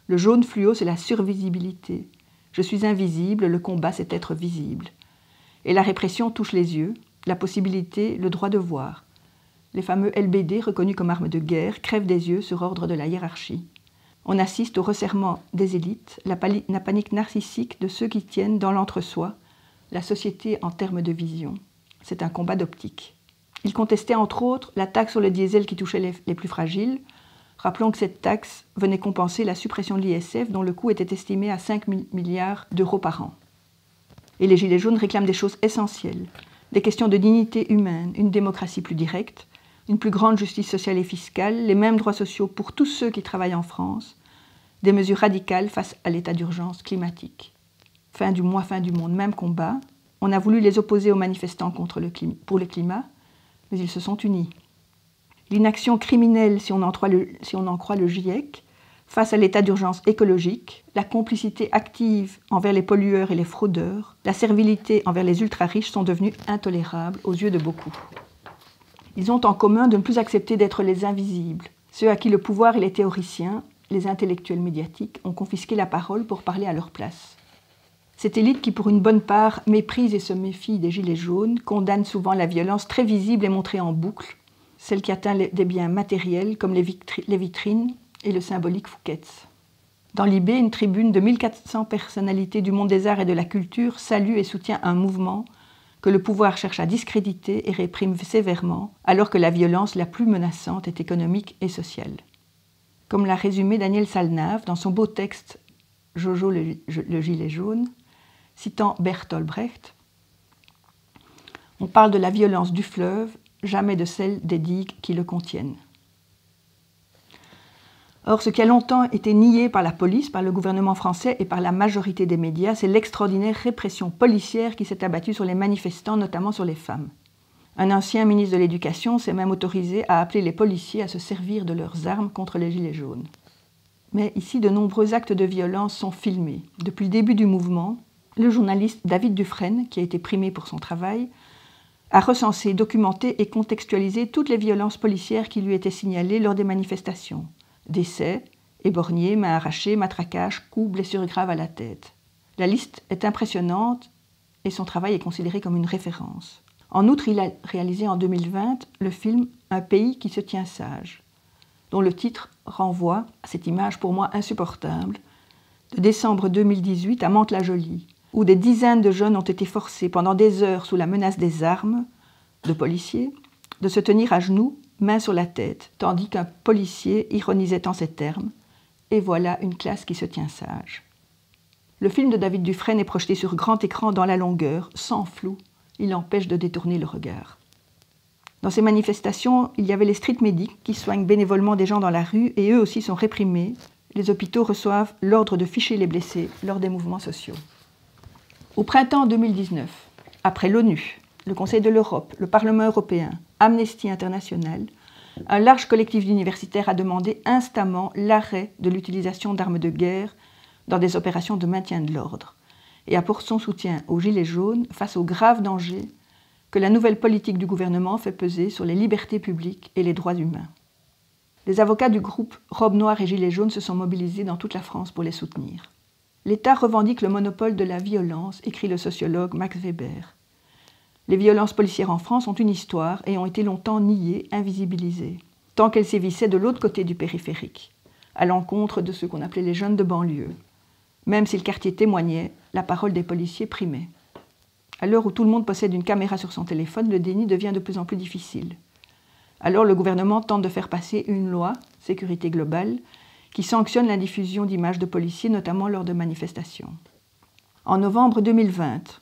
Le jaune fluo, c'est la survisibilité. Je suis invisible, le combat, c'est être visible. Et la répression touche les yeux, la possibilité, le droit de voir. Les fameux LBD, reconnus comme armes de guerre, crèvent des yeux sur ordre de la hiérarchie. On assiste au resserrement des élites, la panique narcissique de ceux qui tiennent dans l'entre-soi la société en termes de vision. C'est un combat d'optique. Ils contestaient entre autres la taxe sur le diesel qui touchait les plus fragiles. Rappelons que cette taxe venait compenser la suppression de l'ISF dont le coût était estimé à 5 milliards d'euros par an. Et les Gilets jaunes réclament des choses essentielles, des questions de dignité humaine, une démocratie plus directe, une plus grande justice sociale et fiscale, les mêmes droits sociaux pour tous ceux qui travaillent en France, des mesures radicales face à l'état d'urgence climatique. Fin du mois, fin du monde, même combat. On a voulu les opposer aux manifestants pour le climat, mais ils se sont unis. L'inaction criminelle, si on en croit le GIEC, face à l'état d'urgence écologique, la complicité active envers les pollueurs et les fraudeurs, la servilité envers les ultra-riches sont devenus intolérables aux yeux de beaucoup. Ils ont en commun de ne plus accepter d'être les invisibles, ceux à qui le pouvoir et les théoriciens, les intellectuels médiatiques, ont confisqué la parole pour parler à leur place. Cette élite qui, pour une bonne part, méprise et se méfie des gilets jaunes, condamne souvent la violence très visible et montrée en boucle, celle qui atteint des biens matériels comme les vitrines et le symbolique Fouquet's. Dans l'IB, une tribune de 1400 personnalités du monde des arts et de la culture salue et soutient un mouvement que le pouvoir cherche à discréditer et réprime sévèrement, alors que la violence la plus menaçante est économique et sociale. Comme l'a résumé Daniel Salnave dans son beau texte « Jojo le gilet jaune », citant Bertolt Brecht, on parle de la violence du fleuve, jamais de celle des digues qui le contiennent. Or, ce qui a longtemps été nié par la police, par le gouvernement français et par la majorité des médias, c'est l'extraordinaire répression policière qui s'est abattue sur les manifestants, notamment sur les femmes. Un ancien ministre de l'Éducation s'est même autorisé à appeler les policiers à se servir de leurs armes contre les gilets jaunes. Mais ici, de nombreux actes de violence sont filmés. Depuis le début du mouvement, le journaliste David Dufresne, qui a été primé pour son travail, a recensé, documenté et contextualisé toutes les violences policières qui lui étaient signalées lors des manifestations. Décès, éborgnés, mains arrachées, matraquages, coups, blessures graves à la tête. La liste est impressionnante et son travail est considéré comme une référence. En outre, il a réalisé en 2020 le film « Un pays qui se tient sage », dont le titre renvoie à cette image pour moi insupportable de décembre 2018 à Mantes-la-Jolie, où des dizaines de jeunes ont été forcés pendant des heures sous la menace des armes, de policiers, de se tenir à genoux, main sur la tête, tandis qu'un policier ironisait en ces termes « Et voilà une classe qui se tient sage ». Le film de David Dufresne est projeté sur grand écran dans la longueur, sans flou. Il empêche de détourner le regard. Dans ces manifestations, il y avait les street medics qui soignent bénévolement des gens dans la rue et eux aussi sont réprimés. Les hôpitaux reçoivent l'ordre de ficher les blessés lors des mouvements sociaux. Au printemps 2019, après l'ONU, le Conseil de l'Europe, le Parlement européen, Amnesty International, un large collectif d'universitaires a demandé instamment l'arrêt de l'utilisation d'armes de guerre dans des opérations de maintien de l'ordre et apporte son soutien aux Gilets jaunes face aux graves dangers que la nouvelle politique du gouvernement fait peser sur les libertés publiques et les droits humains. Les avocats du groupe Robe Noire et Gilets jaunes se sont mobilisés dans toute la France pour les soutenir. L'État revendique le monopole de la violence, écrit le sociologue Max Weber. Les violences policières en France ont une histoire et ont été longtemps niées, invisibilisées, tant qu'elles sévissaient de l'autre côté du périphérique, à l'encontre de ceux qu'on appelait les jeunes de banlieue. Même si le quartier témoignait, la parole des policiers primait. À l'heure où tout le monde possède une caméra sur son téléphone, le déni devient de plus en plus difficile. Alors le gouvernement tente de faire passer une loi, sécurité globale, qui sanctionne la diffusion d'images de policiers, notamment lors de manifestations. En novembre 2020,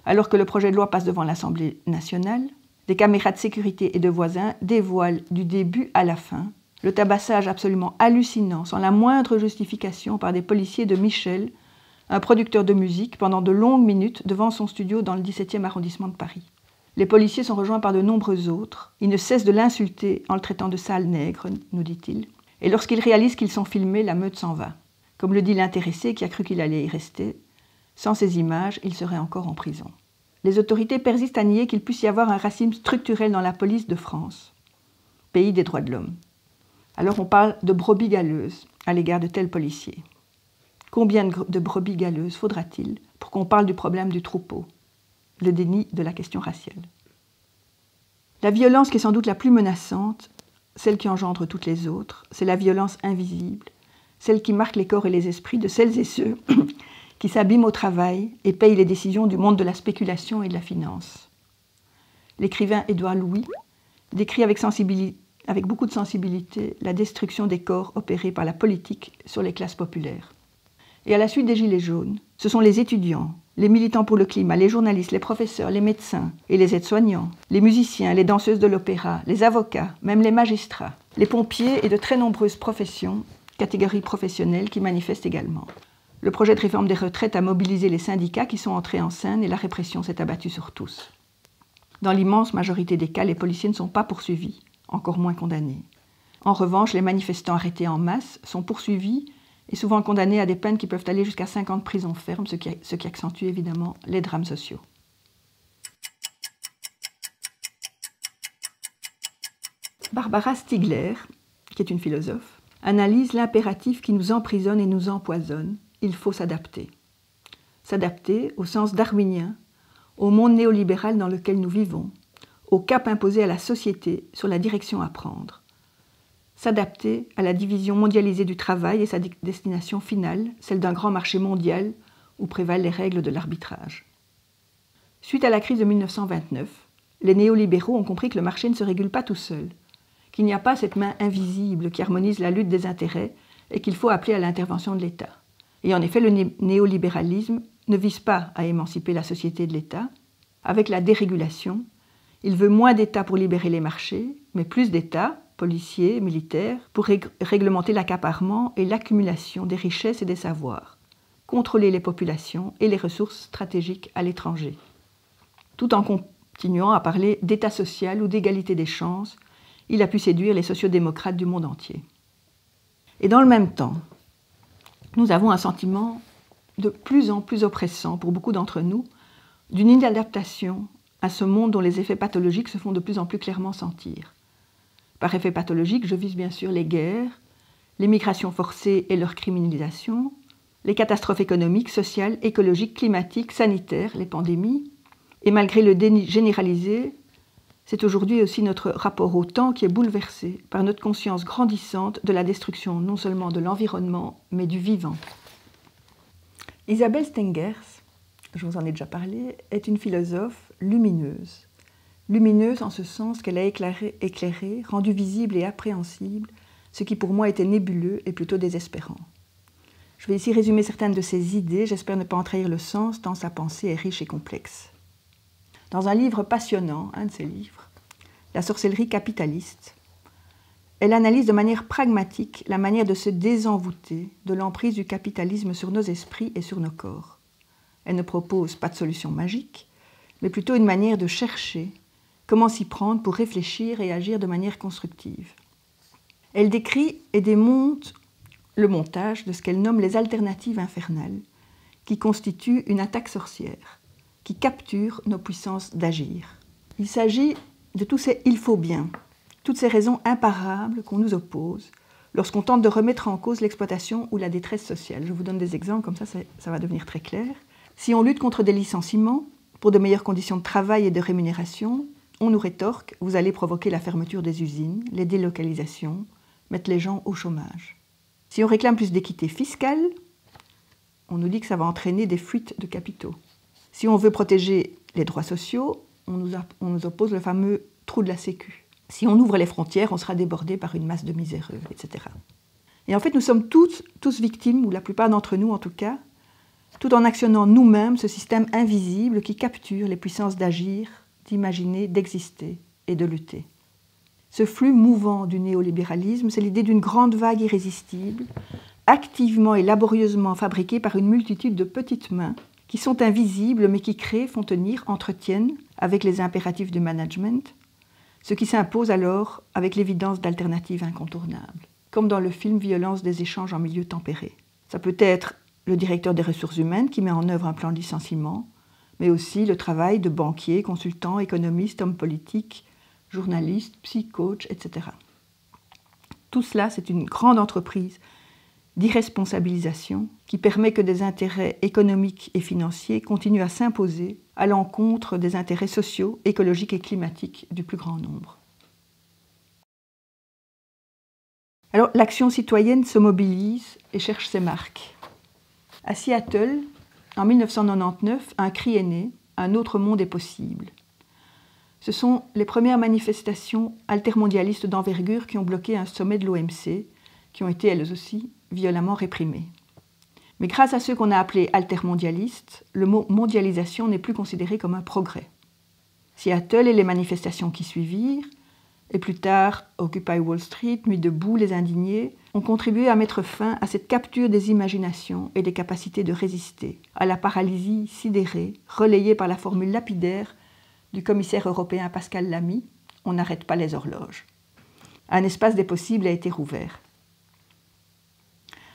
alors que le projet de loi passe devant l'Assemblée nationale, des caméras de sécurité et de voisins dévoilent du début à la fin le tabassage absolument hallucinant, sans la moindre justification, par des policiers de Michel, un producteur de musique, pendant de longues minutes devant son studio dans le 17e arrondissement de Paris. Les policiers sont rejoints par de nombreux autres. Ils ne cessent de l'insulter en le traitant de sale nègre, nous dit-il. Et lorsqu'ils réalisent qu'ils sont filmés, la meute s'en va. Comme le dit l'intéressé qui a cru qu'il allait y rester, sans ces images, il serait encore en prison. Les autorités persistent à nier qu'il puisse y avoir un racisme structurel dans la police de France, pays des droits de l'homme. Alors on parle de brebis galeuses à l'égard de tels policiers. Combien de brebis galeuses faudra-t-il pour qu'on parle du problème du troupeau, le déni de la question raciale? La violence qui est sans doute la plus menaçante, celle qui engendre toutes les autres, c'est la violence invisible, celle qui marque les corps et les esprits de celles et ceux qui s'abîment au travail et payent les décisions du monde de la spéculation et de la finance. L'écrivain Édouard Louis décrit avec beaucoup de sensibilité la destruction des corps opérée par la politique sur les classes populaires. Et à la suite des Gilets jaunes, ce sont les étudiants, les militants pour le climat, les journalistes, les professeurs, les médecins et les aides-soignants, les musiciens, les danseuses de l'opéra, les avocats, même les magistrats, les pompiers et de très nombreuses professions, catégories professionnelles qui manifestent également. Le projet de réforme des retraites a mobilisé les syndicats qui sont entrés en scène et la répression s'est abattue sur tous. Dans l'immense majorité des cas, les policiers ne sont pas poursuivis, encore moins condamnés. En revanche, les manifestants arrêtés en masse sont poursuivis et souvent condamnés à des peines qui peuvent aller jusqu'à 5 ans de prison ferme, ce qui accentue évidemment les drames sociaux. Barbara Stiegler, qui est une philosophe, analyse l'impératif qui nous emprisonne et nous empoisonne. Il faut s'adapter. S'adapter au sens darwinien, au monde néolibéral dans lequel nous vivons, au cap imposé à la société sur la direction à prendre. S'adapter à la division mondialisée du travail et sa destination finale, celle d'un grand marché mondial où prévalent les règles de l'arbitrage. Suite à la crise de 1929, les néolibéraux ont compris que le marché ne se régule pas tout seul, qu'il n'y a pas cette main invisible qui harmonise la lutte des intérêts et qu'il faut appeler à l'intervention de l'État. Et en effet, le néolibéralisme ne vise pas à émanciper la société de l'État. Avec la dérégulation, il veut moins d'État pour libérer les marchés, mais plus d'État, policiers, militaires, pour réglementer l'accaparement et l'accumulation des richesses et des savoirs, contrôler les populations et les ressources stratégiques à l'étranger, tout en continuant à parler d'État social ou d'égalité des chances. Il a pu séduire les sociodémocrates du monde entier. Et dans le même temps, nous avons un sentiment de plus en plus oppressant pour beaucoup d'entre nous, d'une inadaptation à ce monde dont les effets pathologiques se font de plus en plus clairement sentir. Par effets pathologiques, je vise bien sûr les guerres, les migrations forcées et leur criminalisation, les catastrophes économiques, sociales, écologiques, climatiques, sanitaires, les pandémies. Et malgré le déni généralisé, c'est aujourd'hui aussi notre rapport au temps qui est bouleversé par notre conscience grandissante de la destruction non seulement de l'environnement, mais du vivant. Isabelle Stengers, je vous en ai déjà parlé, est une philosophe lumineuse. Lumineuse en ce sens qu'elle a éclairé, rendu visible et appréhensible ce qui pour moi était nébuleux et plutôt désespérant. Je vais ici résumer certaines de ses idées, j'espère ne pas en trahir le sens, tant sa pensée est riche et complexe. Dans un livre passionnant, un de ses livres, La sorcellerie capitaliste, elle analyse de manière pragmatique la manière de se désenvoûter de l'emprise du capitalisme sur nos esprits et sur nos corps. Elle ne propose pas de solution magique, mais plutôt une manière de chercher comment s'y prendre pour réfléchir et agir de manière constructive. Elle décrit et démonte le montage de ce qu'elle nomme les alternatives infernales, qui constituent une attaque sorcière, qui capture nos puissances d'agir. Il s'agit de tous ces « il faut bien », toutes ces raisons imparables qu'on nous oppose lorsqu'on tente de remettre en cause l'exploitation ou la détresse sociale. Je vous donne des exemples, comme ça va devenir très clair. Si on lutte contre des licenciements, pour de meilleures conditions de travail et de rémunération, on nous rétorque « vous allez provoquer la fermeture des usines, les délocalisations, mettre les gens au chômage ». Si on réclame plus d'équité fiscale, on nous dit que ça va entraîner des fuites de capitaux. Si on veut protéger les droits sociaux, on nous oppose le fameux trou de la Sécu. Si on ouvre les frontières, on sera débordé par une masse de miséreux, etc. Et en fait, nous sommes tous victimes, ou la plupart d'entre nous en tout cas, tout en actionnant nous-mêmes ce système invisible qui capture les puissances d'agir, d'imaginer, d'exister et de lutter. Ce flux mouvant du néolibéralisme, c'est l'idée d'une grande vague irrésistible, activement et laborieusement fabriquée par une multitude de petites mains qui sont invisibles mais qui créent, font tenir, entretiennent avec les impératifs du management, ce qui s'impose alors avec l'évidence d'alternatives incontournables, comme dans le film Violence des échanges en milieu tempéré. Ça peut être le directeur des ressources humaines qui met en œuvre un plan de licenciement, mais aussi le travail de banquiers, consultants, économistes, hommes politiques, journalistes, psy-coachs, etc. Tout cela, c'est une grande entreprise d'irresponsabilisation qui permet que des intérêts économiques et financiers continuent à s'imposer à l'encontre des intérêts sociaux, écologiques et climatiques du plus grand nombre. Alors, l'action citoyenne se mobilise et cherche ses marques. À Seattle, en 1999, un cri est né, un autre monde est possible. Ce sont les premières manifestations altermondialistes d'envergure qui ont bloqué un sommet de l'OMC, qui ont été elles aussi violemment réprimées. Mais grâce à ceux qu'on a appelés altermondialistes, le mot mondialisation n'est plus considéré comme un progrès. Seattle et les manifestations qui suivirent, et plus tard Occupy Wall Street, Nuit debout, les indignés, ont contribué à mettre fin à cette capture des imaginations et des capacités de résister, à la paralysie sidérée, relayée par la formule lapidaire du commissaire européen Pascal Lamy, « On n'arrête pas les horloges ». Un espace des possibles a été rouvert.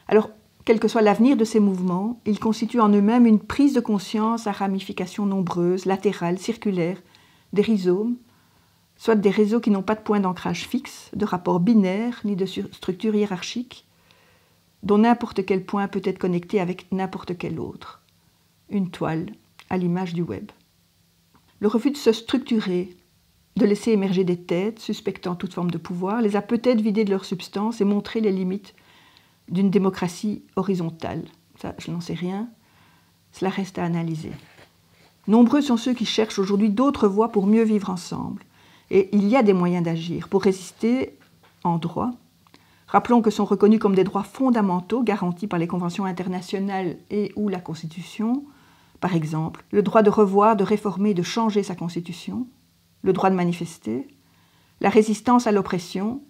Alors, quel que soit l'avenir de ces mouvements, ils constituent en eux-mêmes une prise de conscience à ramifications nombreuses, latérales, circulaires, des rhizomes, soit des réseaux qui n'ont pas de point d'ancrage fixe, de rapport binaire, ni de structure hiérarchique, dont n'importe quel point peut être connecté avec n'importe quel autre. Une toile, à l'image du web. Le refus de se structurer, de laisser émerger des têtes, suspectant toute forme de pouvoir, les a peut-être vidés de leur substance et montré les limites d'une démocratie horizontale. Ça, je n'en sais rien. Cela reste à analyser. Nombreux sont ceux qui cherchent aujourd'hui d'autres voies pour mieux vivre ensemble. Et il y a des moyens d'agir pour résister en droit. Rappelons que sont reconnus comme des droits fondamentaux garantis par les conventions internationales et ou la Constitution, par exemple, le droit de revoir, de réformer, de changer sa Constitution, le droit de manifester, la résistance à l'oppression,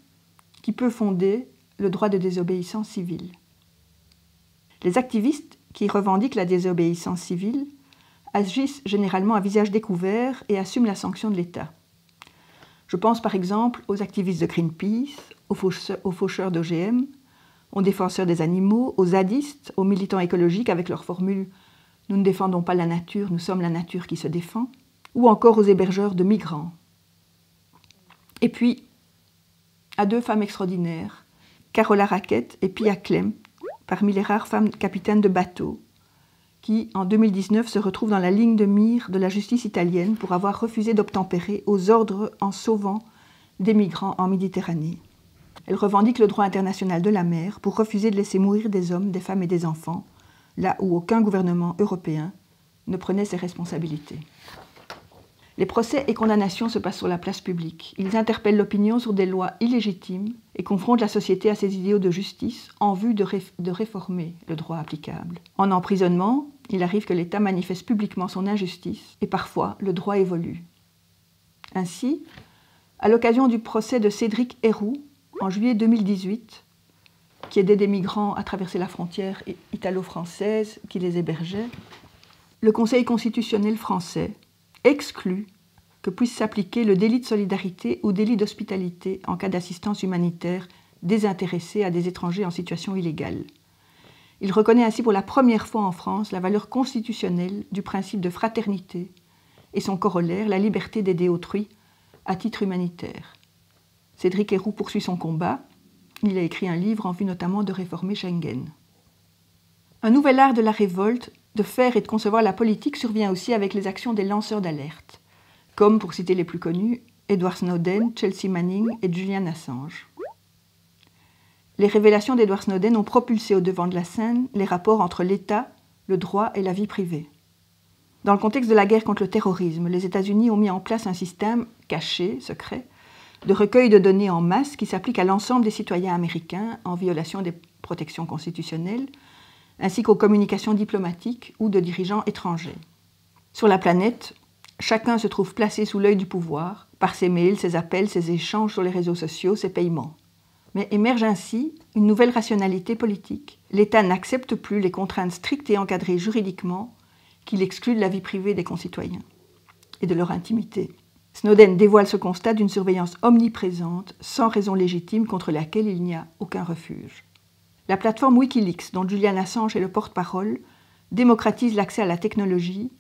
qui peut fonder le droit de désobéissance civile. Les activistes qui revendiquent la désobéissance civile agissent généralement à visage découvert et assument la sanction de l'État. Je pense par exemple aux activistes de Greenpeace, aux faucheurs d'OGM, aux défenseurs des animaux, aux zadistes, aux militants écologiques avec leur formule « Nous ne défendons pas la nature, nous sommes la nature qui se défend », ou encore aux hébergeurs de migrants. Et puis, à deux femmes extraordinaires, Carola Rackete et Pia Klemm, parmi les rares femmes capitaines de bateaux, qui, en 2019, se retrouvent dans la ligne de mire de la justice italienne pour avoir refusé d'obtempérer aux ordres en sauvant des migrants en Méditerranée. Elles revendiquent le droit international de la mer pour refuser de laisser mourir des hommes, des femmes et des enfants, là où aucun gouvernement européen ne prenait ses responsabilités. Les procès et condamnations se passent sur la place publique. Ils interpellent l'opinion sur des lois illégitimes et confrontent la société à ses idéaux de justice en vue de réformer le droit applicable. En emprisonnement, il arrive que l'État manifeste publiquement son injustice et parfois le droit évolue. Ainsi, à l'occasion du procès de Cédric Herrou, en juillet 2018, qui aidait des migrants à traverser la frontière italo-française qui les hébergeait, le Conseil constitutionnel français exclut que puisse s'appliquer le délit de solidarité ou délit d'hospitalité en cas d'assistance humanitaire désintéressée à des étrangers en situation illégale. Il reconnaît ainsi pour la première fois en France la valeur constitutionnelle du principe de fraternité et son corollaire, la liberté d'aider autrui à titre humanitaire. Cédric Herrou poursuit son combat. Il a écrit un livre en vue notamment de réformer Schengen. Un nouvel art de la révolte, de faire et de concevoir la politique survient aussi avec les actions des lanceurs d'alerte, comme, pour citer les plus connus, Edward Snowden, Chelsea Manning et Julian Assange. Les révélations d'Edward Snowden ont propulsé au devant de la scène les rapports entre l'État, le droit et la vie privée. Dans le contexte de la guerre contre le terrorisme, les États-Unis ont mis en place un système caché, secret, de recueil de données en masse qui s'applique à l'ensemble des citoyens américains en violation des protections constitutionnelles, ainsi qu'aux communications diplomatiques ou de dirigeants étrangers. Sur la planète, chacun se trouve placé sous l'œil du pouvoir par ses mails, ses appels, ses échanges sur les réseaux sociaux, ses paiements. Mais émerge ainsi une nouvelle rationalité politique. L'État n'accepte plus les contraintes strictes et encadrées juridiquement qui l'excluent de la vie privée des concitoyens et de leur intimité. Snowden dévoile ce constat d'une surveillance omniprésente, sans raison légitime contre laquelle il n'y a aucun refuge. La plateforme Wikileaks, dont Julian Assange est le porte-parole, démocratise l'accès à la technologie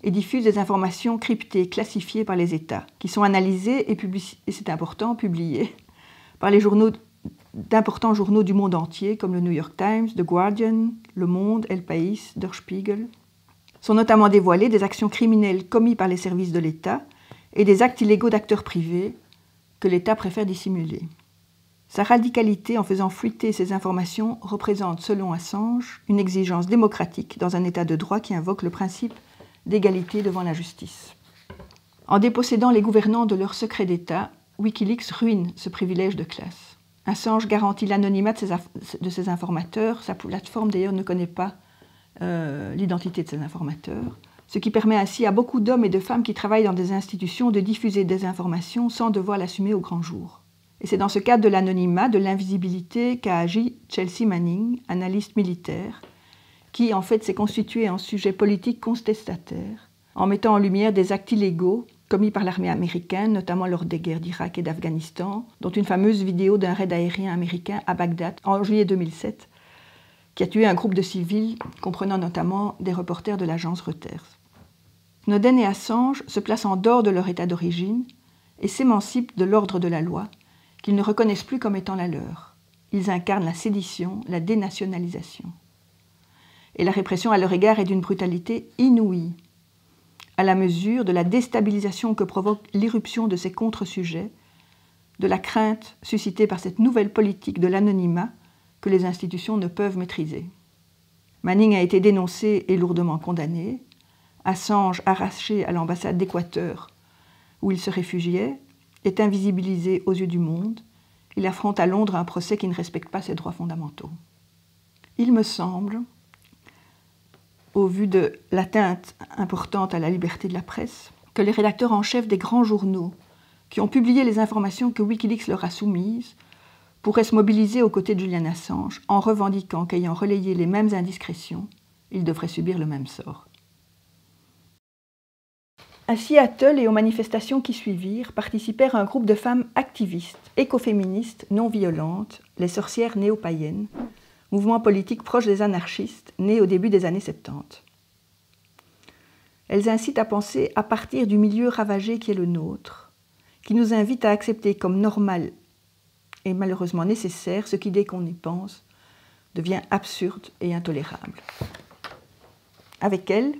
et diffuse des informations cryptées, classifiées par les États, qui sont analysées et c'est important, publiées par d'importants journaux du monde entier, comme le New York Times, The Guardian, Le Monde, El País, Der Spiegel. Sont notamment dévoilées des actions criminelles commises par les services de l'État et des actes illégaux d'acteurs privés que l'État préfère dissimuler. Sa radicalité en faisant fuiter ces informations représente, selon Assange, une exigence démocratique dans un État de droit qui invoque le principe d'égalité devant la justice. En dépossédant les gouvernants de leurs secrets d'État, Wikileaks ruine ce privilège de classe. Assange garantit l'anonymat de ses informateurs. Sa plateforme, d'ailleurs, ne connaît pas l'identité de ses informateurs, ce qui permet ainsi à beaucoup d'hommes et de femmes qui travaillent dans des institutions de diffuser des informations sans devoir l'assumer au grand jour. Et c'est dans ce cadre de l'anonymat, de l'invisibilité qu'a agi Chelsea Manning, analyste militaire, qui en fait s'est constitué en sujet politique contestataire, en mettant en lumière des actes illégaux commis par l'armée américaine, notamment lors des guerres d'Irak et d'Afghanistan, dont une fameuse vidéo d'un raid aérien américain à Bagdad en juillet 2007, qui a tué un groupe de civils, comprenant notamment des reporters de l'agence Reuters. Snowden et Assange se placent en dehors de leur état d'origine et s'émancipent de l'ordre de la loi, qu'ils ne reconnaissent plus comme étant la leur. Ils incarnent la sédition, la dénationalisation. Et la répression à leur égard est d'une brutalité inouïe, à la mesure de la déstabilisation que provoque l'irruption de ces contre-sujets, de la crainte suscitée par cette nouvelle politique de l'anonymat que les institutions ne peuvent maîtriser. Manning a été dénoncé et lourdement condamné, Assange, arraché à l'ambassade d'Équateur où il se réfugiait, est invisibilisé aux yeux du monde. Il affronte à Londres un procès qui ne respecte pas ses droits fondamentaux. Il me semble, au vu de l'atteinte importante à la liberté de la presse, que les rédacteurs en chef des grands journaux qui ont publié les informations que Wikileaks leur a soumises pourraient se mobiliser aux côtés de Julian Assange en revendiquant qu'ayant relayé les mêmes indiscrétions, ils devraient subir le même sort. À Seattle et aux manifestations qui suivirent participèrent un groupe de femmes activistes, écoféministes, non violentes, les sorcières néo-païennes, mouvement politique proche des anarchistes, né au début des années 70. Elles incitent à penser à partir du milieu ravagé qui est le nôtre, qui nous invite à accepter comme normal et malheureusement nécessaire ce qui, dès qu'on y pense, devient absurde et intolérable. Avec elles,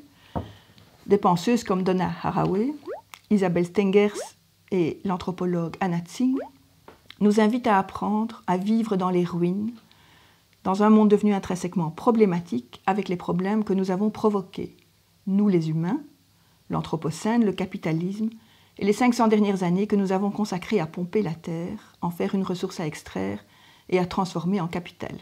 des penseuses comme Donna Haraway, Isabelle Stengers et l'anthropologue Anna Tsing nous invitent à apprendre à vivre dans les ruines, dans un monde devenu intrinsèquement problématique avec les problèmes que nous avons provoqués, nous les humains, l'anthropocène, le capitalisme et les 500 dernières années que nous avons consacrées à pomper la terre, en faire une ressource à extraire et à transformer en capital.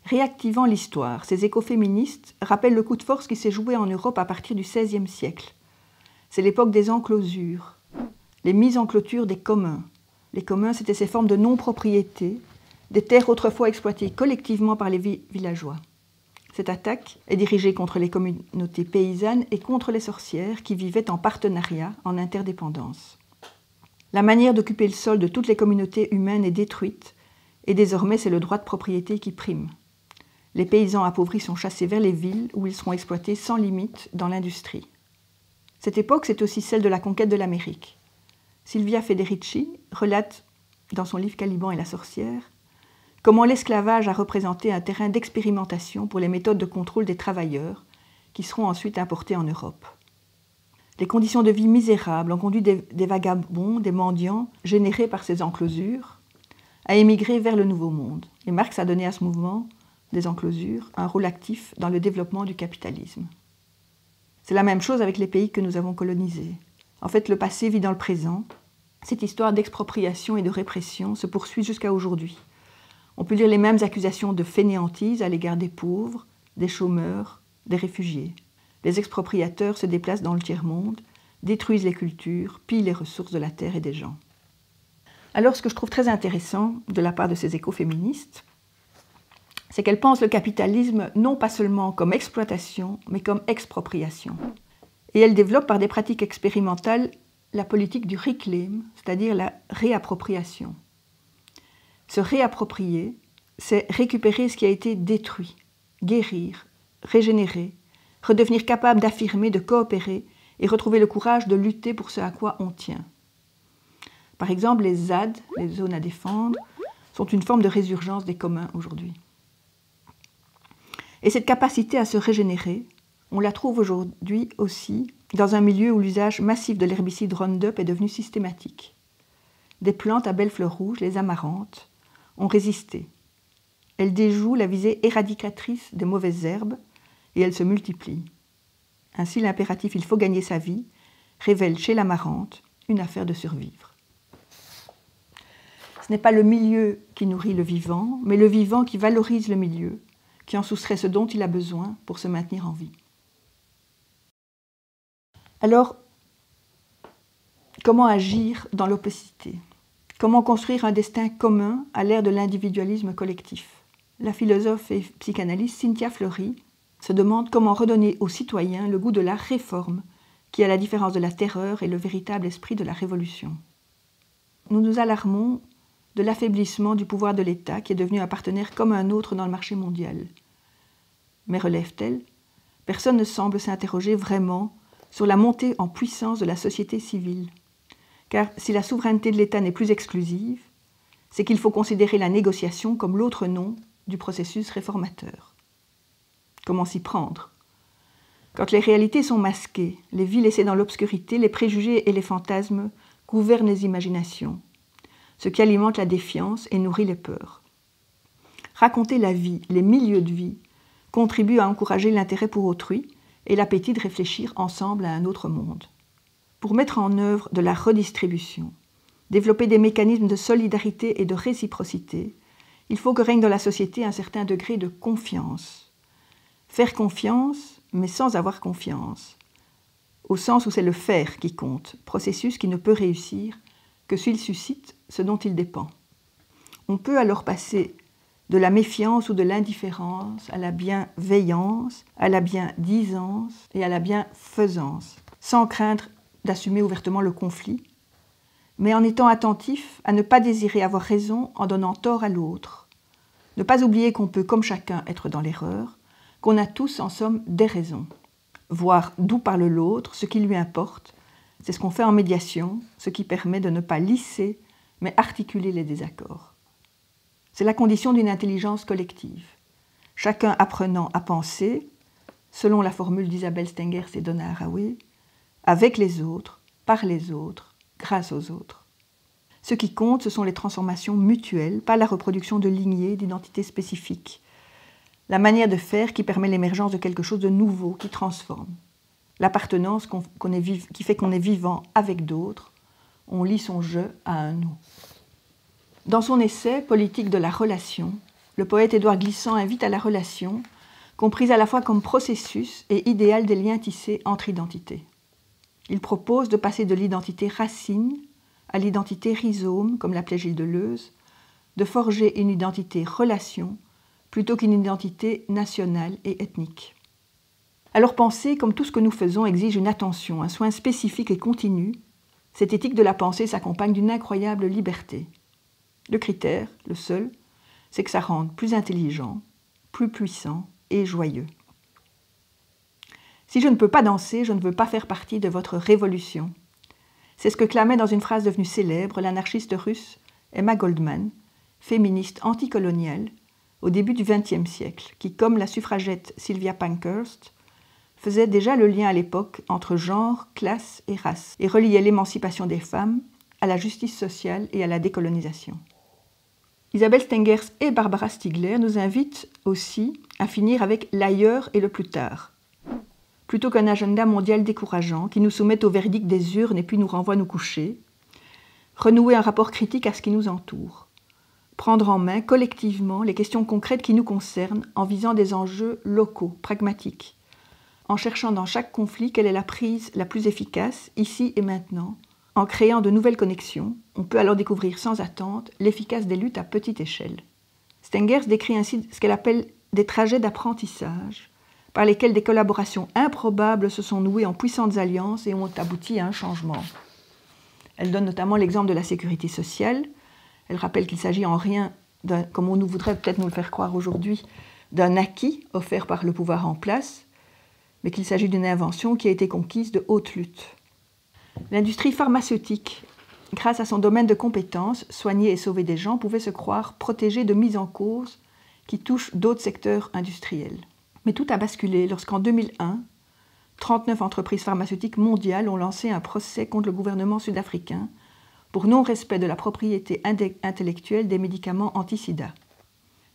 Réactivant l'histoire, ces écoféministes rappellent le coup de force qui s'est joué en Europe à partir du XVIe siècle. C'est l'époque des enclosures, les mises en clôture des communs. Les communs, c'était ces formes de non-propriété, des terres autrefois exploitées collectivement par les villageois. Cette attaque est dirigée contre les communautés paysannes et contre les sorcières qui vivaient en partenariat, en interdépendance. La manière d'occuper le sol de toutes les communautés humaines est détruite et désormais c'est le droit de propriété qui prime. Les paysans appauvris sont chassés vers les villes où ils seront exploités sans limite dans l'industrie. Cette époque, c'est aussi celle de la conquête de l'Amérique. Silvia Federici relate, dans son livre Caliban et la sorcière, comment l'esclavage a représenté un terrain d'expérimentation pour les méthodes de contrôle des travailleurs qui seront ensuite importés en Europe. Les conditions de vie misérables ont conduit des vagabonds, des mendiants, générés par ces enclosures, à émigrer vers le Nouveau Monde. Et Marx a donné à ce mouvement des enclosures un rôle actif dans le développement du capitalisme. C'est la même chose avec les pays que nous avons colonisés. En fait, le passé vit dans le présent. Cette histoire d'expropriation et de répression se poursuit jusqu'à aujourd'hui. On peut lire les mêmes accusations de fainéantise à l'égard des pauvres, des chômeurs, des réfugiés. Les expropriateurs se déplacent dans le tiers-monde, détruisent les cultures, pillent les ressources de la terre et des gens. Alors, ce que je trouve très intéressant de la part de ces écoféministes, c'est qu'elles pensent le capitalisme non pas seulement comme exploitation, mais comme expropriation. Et elles développent par des pratiques expérimentales la politique du reclaim, c'est-à-dire la réappropriation. Se réapproprier, c'est récupérer ce qui a été détruit, guérir, régénérer, redevenir capable d'affirmer, de coopérer et retrouver le courage de lutter pour ce à quoi on tient. Par exemple, les ZAD, les zones à défendre, sont une forme de résurgence des communs aujourd'hui. Et cette capacité à se régénérer, on la trouve aujourd'hui aussi dans un milieu où l'usage massif de l'herbicide Roundup est devenu systématique. Des plantes à belles fleurs rouges, les amaranthes, ont résisté. Elles déjouent la visée éradicatrice des mauvaises herbes et elles se multiplient. Ainsi, l'impératif « il faut gagner sa vie » révèle chez l'amarante une affaire de survivre. Ce n'est pas le milieu qui nourrit le vivant, mais le vivant qui valorise le milieu, qui en soustrait ce dont il a besoin pour se maintenir en vie. Alors, comment agir dans l'opacité? Comment construire un destin commun à l'ère de l'individualisme collectif? La philosophe et psychanalyste Cynthia Fleury se demande comment redonner aux citoyens le goût de la réforme, qui, à la différence de la terreur, est le véritable esprit de la révolution. Nous nous alarmons de l'affaiblissement du pouvoir de l'État qui est devenu un partenaire comme un autre dans le marché mondial. Mais relève-t-elle, personne ne semble s'interroger vraiment sur la montée en puissance de la société civile. Car si la souveraineté de l'État n'est plus exclusive, c'est qu'il faut considérer la négociation comme l'autre nom du processus réformateur. Comment s'y prendre? Quand les réalités sont masquées, les vies laissées dans l'obscurité, les préjugés et les fantasmes gouvernent les imaginations, ce qui alimente la défiance et nourrit les peurs. Raconter la vie, les milieux de vie, contribue à encourager l'intérêt pour autrui et l'appétit de réfléchir ensemble à un autre monde. Pour mettre en œuvre de la redistribution, développer des mécanismes de solidarité et de réciprocité, il faut que règne dans la société un certain degré de confiance. Faire confiance, mais sans avoir confiance, au sens où c'est le faire qui compte, processus qui ne peut réussir que s'il suscite ce dont il dépend. On peut alors passer de la méfiance ou de l'indifférence à la bienveillance, à la biendisance et à la bienfaisance, sans craindre d'assumer ouvertement le conflit, mais en étant attentif à ne pas désirer avoir raison en donnant tort à l'autre, ne pas oublier qu'on peut, comme chacun, être dans l'erreur, qu'on a tous, en somme, des raisons. Voir d'où parle l'autre, ce qui lui importe, c'est ce qu'on fait en médiation, ce qui permet de ne pas lisser, mais articuler les désaccords. C'est la condition d'une intelligence collective. Chacun apprenant à penser, selon la formule d'Isabelle Stengers et Donna Haraway, avec les autres, par les autres, grâce aux autres. Ce qui compte, ce sont les transformations mutuelles, pas la reproduction de lignées, d'identités spécifiques. La manière de faire qui permet l'émergence de quelque chose de nouveau, qui transforme. l'appartenance qui fait qu'on est vivant avec d'autres, on lie son je à un nous. Dans son essai « Politique de la relation », le poète Édouard Glissant invite à la relation, comprise à la fois comme processus et idéal des liens tissés entre identités. Il propose de passer de l'identité racine à l'identité rhizome, comme l'appelait Gilles Deleuze, de forger une identité relation plutôt qu'une identité nationale et ethnique. Alors penser, comme tout ce que nous faisons, exige une attention, un soin spécifique et continu. Cette éthique de la pensée s'accompagne d'une incroyable liberté. Le critère, le seul, c'est que ça rende plus intelligent, plus puissant et joyeux. Si je ne peux pas danser, je ne veux pas faire partie de votre révolution. C'est ce que clamait dans une phrase devenue célèbre l'anarchiste russe Emma Goldman, féministe anticoloniale, au début du XXe siècle, qui, comme la suffragette Sylvia Pankhurst, faisait déjà le lien à l'époque entre genre, classe et race, et reliait l'émancipation des femmes à la justice sociale et à la décolonisation. Isabelle Stengers et Barbara Stiegler nous invitent aussi à finir avec l'ailleurs et le plus tard, plutôt qu'un agenda mondial décourageant qui nous soumette au verdict des urnes et puis nous renvoie nous coucher, renouer un rapport critique à ce qui nous entoure, prendre en main collectivement les questions concrètes qui nous concernent en visant des enjeux locaux, pragmatiques, en cherchant dans chaque conflit quelle est la prise la plus efficace, ici et maintenant. En créant de nouvelles connexions, on peut alors découvrir sans attente l'efficace des luttes à petite échelle. Stengers décrit ainsi ce qu'elle appelle des trajets d'apprentissage, par lesquels des collaborations improbables se sont nouées en puissantes alliances et ont abouti à un changement. Elle donne notamment l'exemple de la sécurité sociale. Elle rappelle qu'il s'agit en rien, comme on nous voudrait peut-être nous le faire croire aujourd'hui, d'un acquis offert par le pouvoir en place, mais qu'il s'agit d'une invention qui a été conquise de haute lutte. L'industrie pharmaceutique, grâce à son domaine de compétences, soigner et sauver des gens, pouvait se croire protégée de mises en cause qui touchent d'autres secteurs industriels. Mais tout a basculé lorsqu'en 2001, 39 entreprises pharmaceutiques mondiales ont lancé un procès contre le gouvernement sud-africain pour non-respect de la propriété intellectuelle des médicaments anti-sida.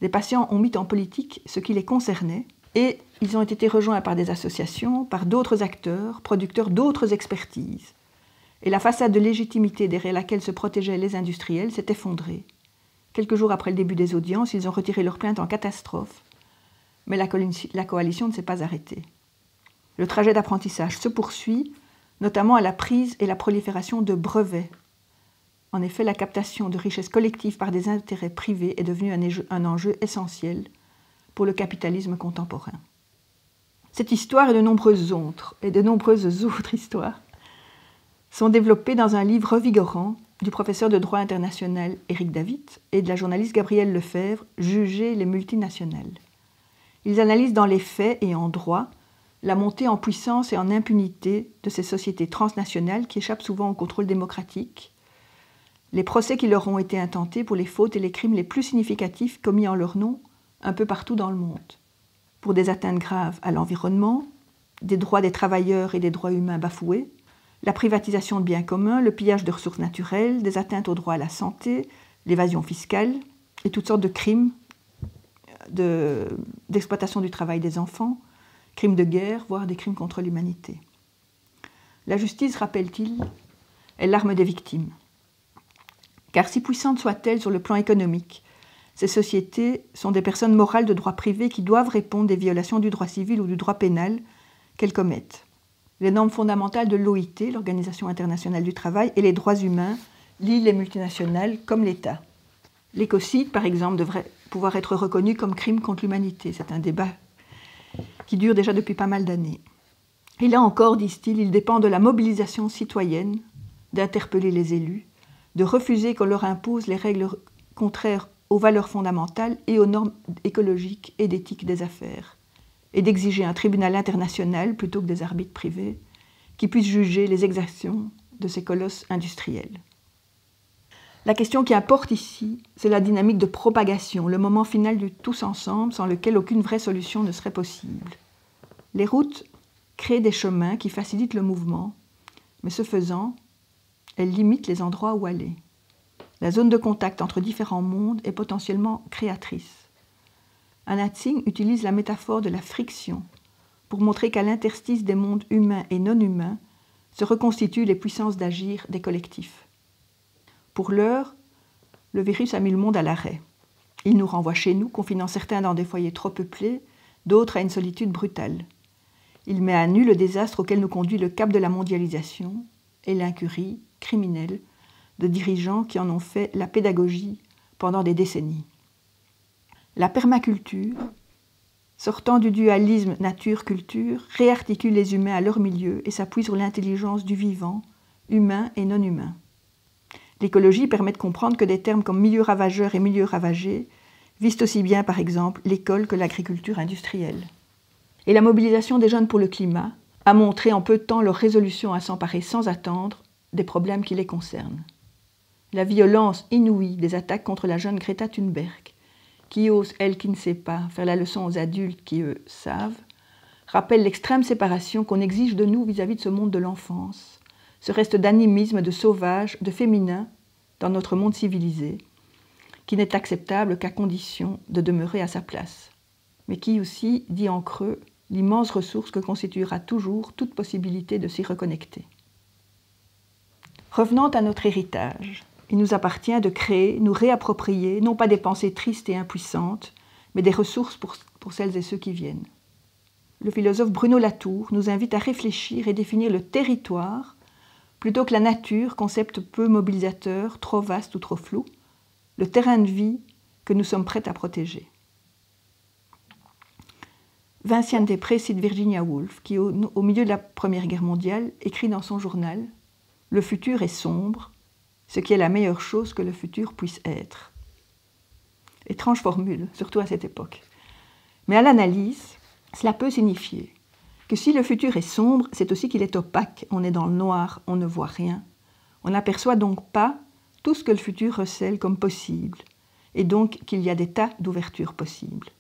Les patients ont mis en politique ce qui les concernait et ils ont été rejoints par des associations, par d'autres acteurs, producteurs d'autres expertises. Et la façade de légitimité derrière laquelle se protégeaient les industriels s'est effondrée. Quelques jours après le début des audiences, ils ont retiré leur plainte en catastrophe, mais la coalition ne s'est pas arrêtée. Le trajet d'apprentissage se poursuit, notamment à la prise et la prolifération de brevets. En effet, la captation de richesses collectives par des intérêts privés est devenue un enjeu essentiel pour le capitalisme contemporain. Cette histoire et de nombreuses autres histoires sont développées dans un livre revigorant du professeur de droit international Éric David et de la journaliste Gabrielle Lefebvre, « Juger les multinationales ». Ils analysent dans les faits et en droit la montée en puissance et en impunité de ces sociétés transnationales qui échappent souvent au contrôle démocratique, les procès qui leur ont été intentés pour les fautes et les crimes les plus significatifs commis en leur nom un peu partout dans le monde, pour des atteintes graves à l'environnement, des droits des travailleurs et des droits humains bafoués, la privatisation de biens communs, le pillage de ressources naturelles, des atteintes au droit à la santé, l'évasion fiscale et toutes sortes de crimes d'exploitation du travail des enfants, crimes de guerre, voire des crimes contre l'humanité. La justice, rappelle-t-il, est l'arme des victimes. Car si puissantes soient-elles sur le plan économique, ces sociétés sont des personnes morales de droit privé qui doivent répondre des violations du droit civil ou du droit pénal qu'elles commettent. Les normes fondamentales de l'OIT, l'Organisation internationale du travail, et les droits humains lient les multinationales comme l'État. L'écocide, par exemple, devrait pouvoir être reconnu comme crime contre l'humanité. C'est un débat qui dure déjà depuis pas mal d'années. Et là encore, disent-ils, il dépend de la mobilisation citoyenne d'interpeller les élus, de refuser qu'on leur impose les règles contraires aux valeurs fondamentales et aux normes écologiques et d'éthique des affaires, et d'exiger un tribunal international plutôt que des arbitres privés qui puissent juger les exactions de ces colosses industriels. La question qui importe ici, c'est la dynamique de propagation, le moment final du tous ensemble sans lequel aucune vraie solution ne serait possible. Les routes créent des chemins qui facilitent le mouvement, mais ce faisant, elles limitent les endroits où aller. La zone de contact entre différents mondes est potentiellement créatrice. Anna Tsing utilise la métaphore de la friction pour montrer qu'à l'interstice des mondes humains et non humains se reconstituent les puissances d'agir des collectifs. Pour l'heure, le virus a mis le monde à l'arrêt. Il nous renvoie chez nous, confinant certains dans des foyers trop peuplés, d'autres à une solitude brutale. Il met à nu le désastre auquel nous conduit le cap de la mondialisation et l'incurie criminelle de dirigeants qui en ont fait la pédagogie pendant des décennies. La permaculture, sortant du dualisme nature-culture, réarticule les humains à leur milieu et s'appuie sur l'intelligence du vivant, humain et non humain. L'écologie permet de comprendre que des termes comme milieu ravageur et milieu ravagé visent aussi bien, par exemple, l'école que l'agriculture industrielle. Et la mobilisation des jeunes pour le climat a montré en peu de temps leur résolution à s'emparer sans attendre des problèmes qui les concernent. La violence inouïe des attaques contre la jeune Greta Thunberg, qui ose, elle qui ne sait pas, faire la leçon aux adultes qui, eux, savent, rappelle l'extrême séparation qu'on exige de nous vis-à-vis de ce monde de l'enfance, ce reste d'animisme, de sauvage, de féminin dans notre monde civilisé, qui n'est acceptable qu'à condition de demeurer à sa place, mais qui aussi dit en creux l'immense ressource que constituera toujours toute possibilité de s'y reconnecter. Revenant à notre héritage, il nous appartient de créer, nous réapproprier, non pas des pensées tristes et impuissantes, mais des ressources pour celles et ceux qui viennent. Le philosophe Bruno Latour nous invite à réfléchir et définir le territoire plutôt que la nature, concept peu mobilisateur, trop vaste ou trop flou, le terrain de vie que nous sommes prêts à protéger. Vinciane Després cite Virginia Woolf, qui, au milieu de la Première Guerre mondiale, écrit dans son journal « Le futur est sombre, ce qui est la meilleure chose que le futur puisse être. » Étrange formule, surtout à cette époque. Mais à l'analyse, cela peut signifier que si le futur est sombre, c'est aussi qu'il est opaque, on est dans le noir, on ne voit rien. On n'aperçoit donc pas tout ce que le futur recèle comme possible, et donc qu'il y a des tas d'ouvertures possibles.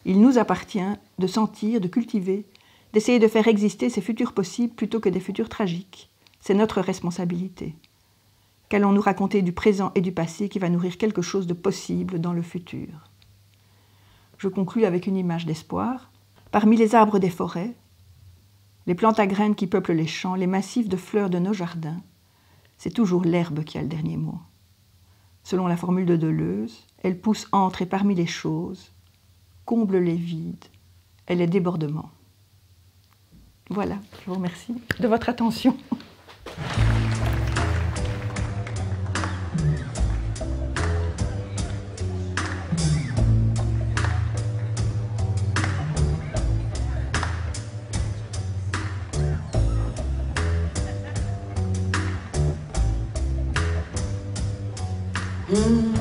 Il nous appartient de sentir, de cultiver, d'essayer de faire exister ces futurs possibles plutôt que des futurs tragiques. C'est notre responsabilité. Qu'allons-nous raconter du présent et du passé qui va nourrir quelque chose de possible dans le futur? Je conclus avec une image d'espoir. Parmi les arbres des forêts, les plantes à graines qui peuplent les champs, les massifs de fleurs de nos jardins, c'est toujours l'herbe qui a le dernier mot. Selon la formule de Deleuze, elle pousse entre et parmi les choses, comble les vides et les débordements. Voilà, je vous remercie de votre attention. Mm-hmm.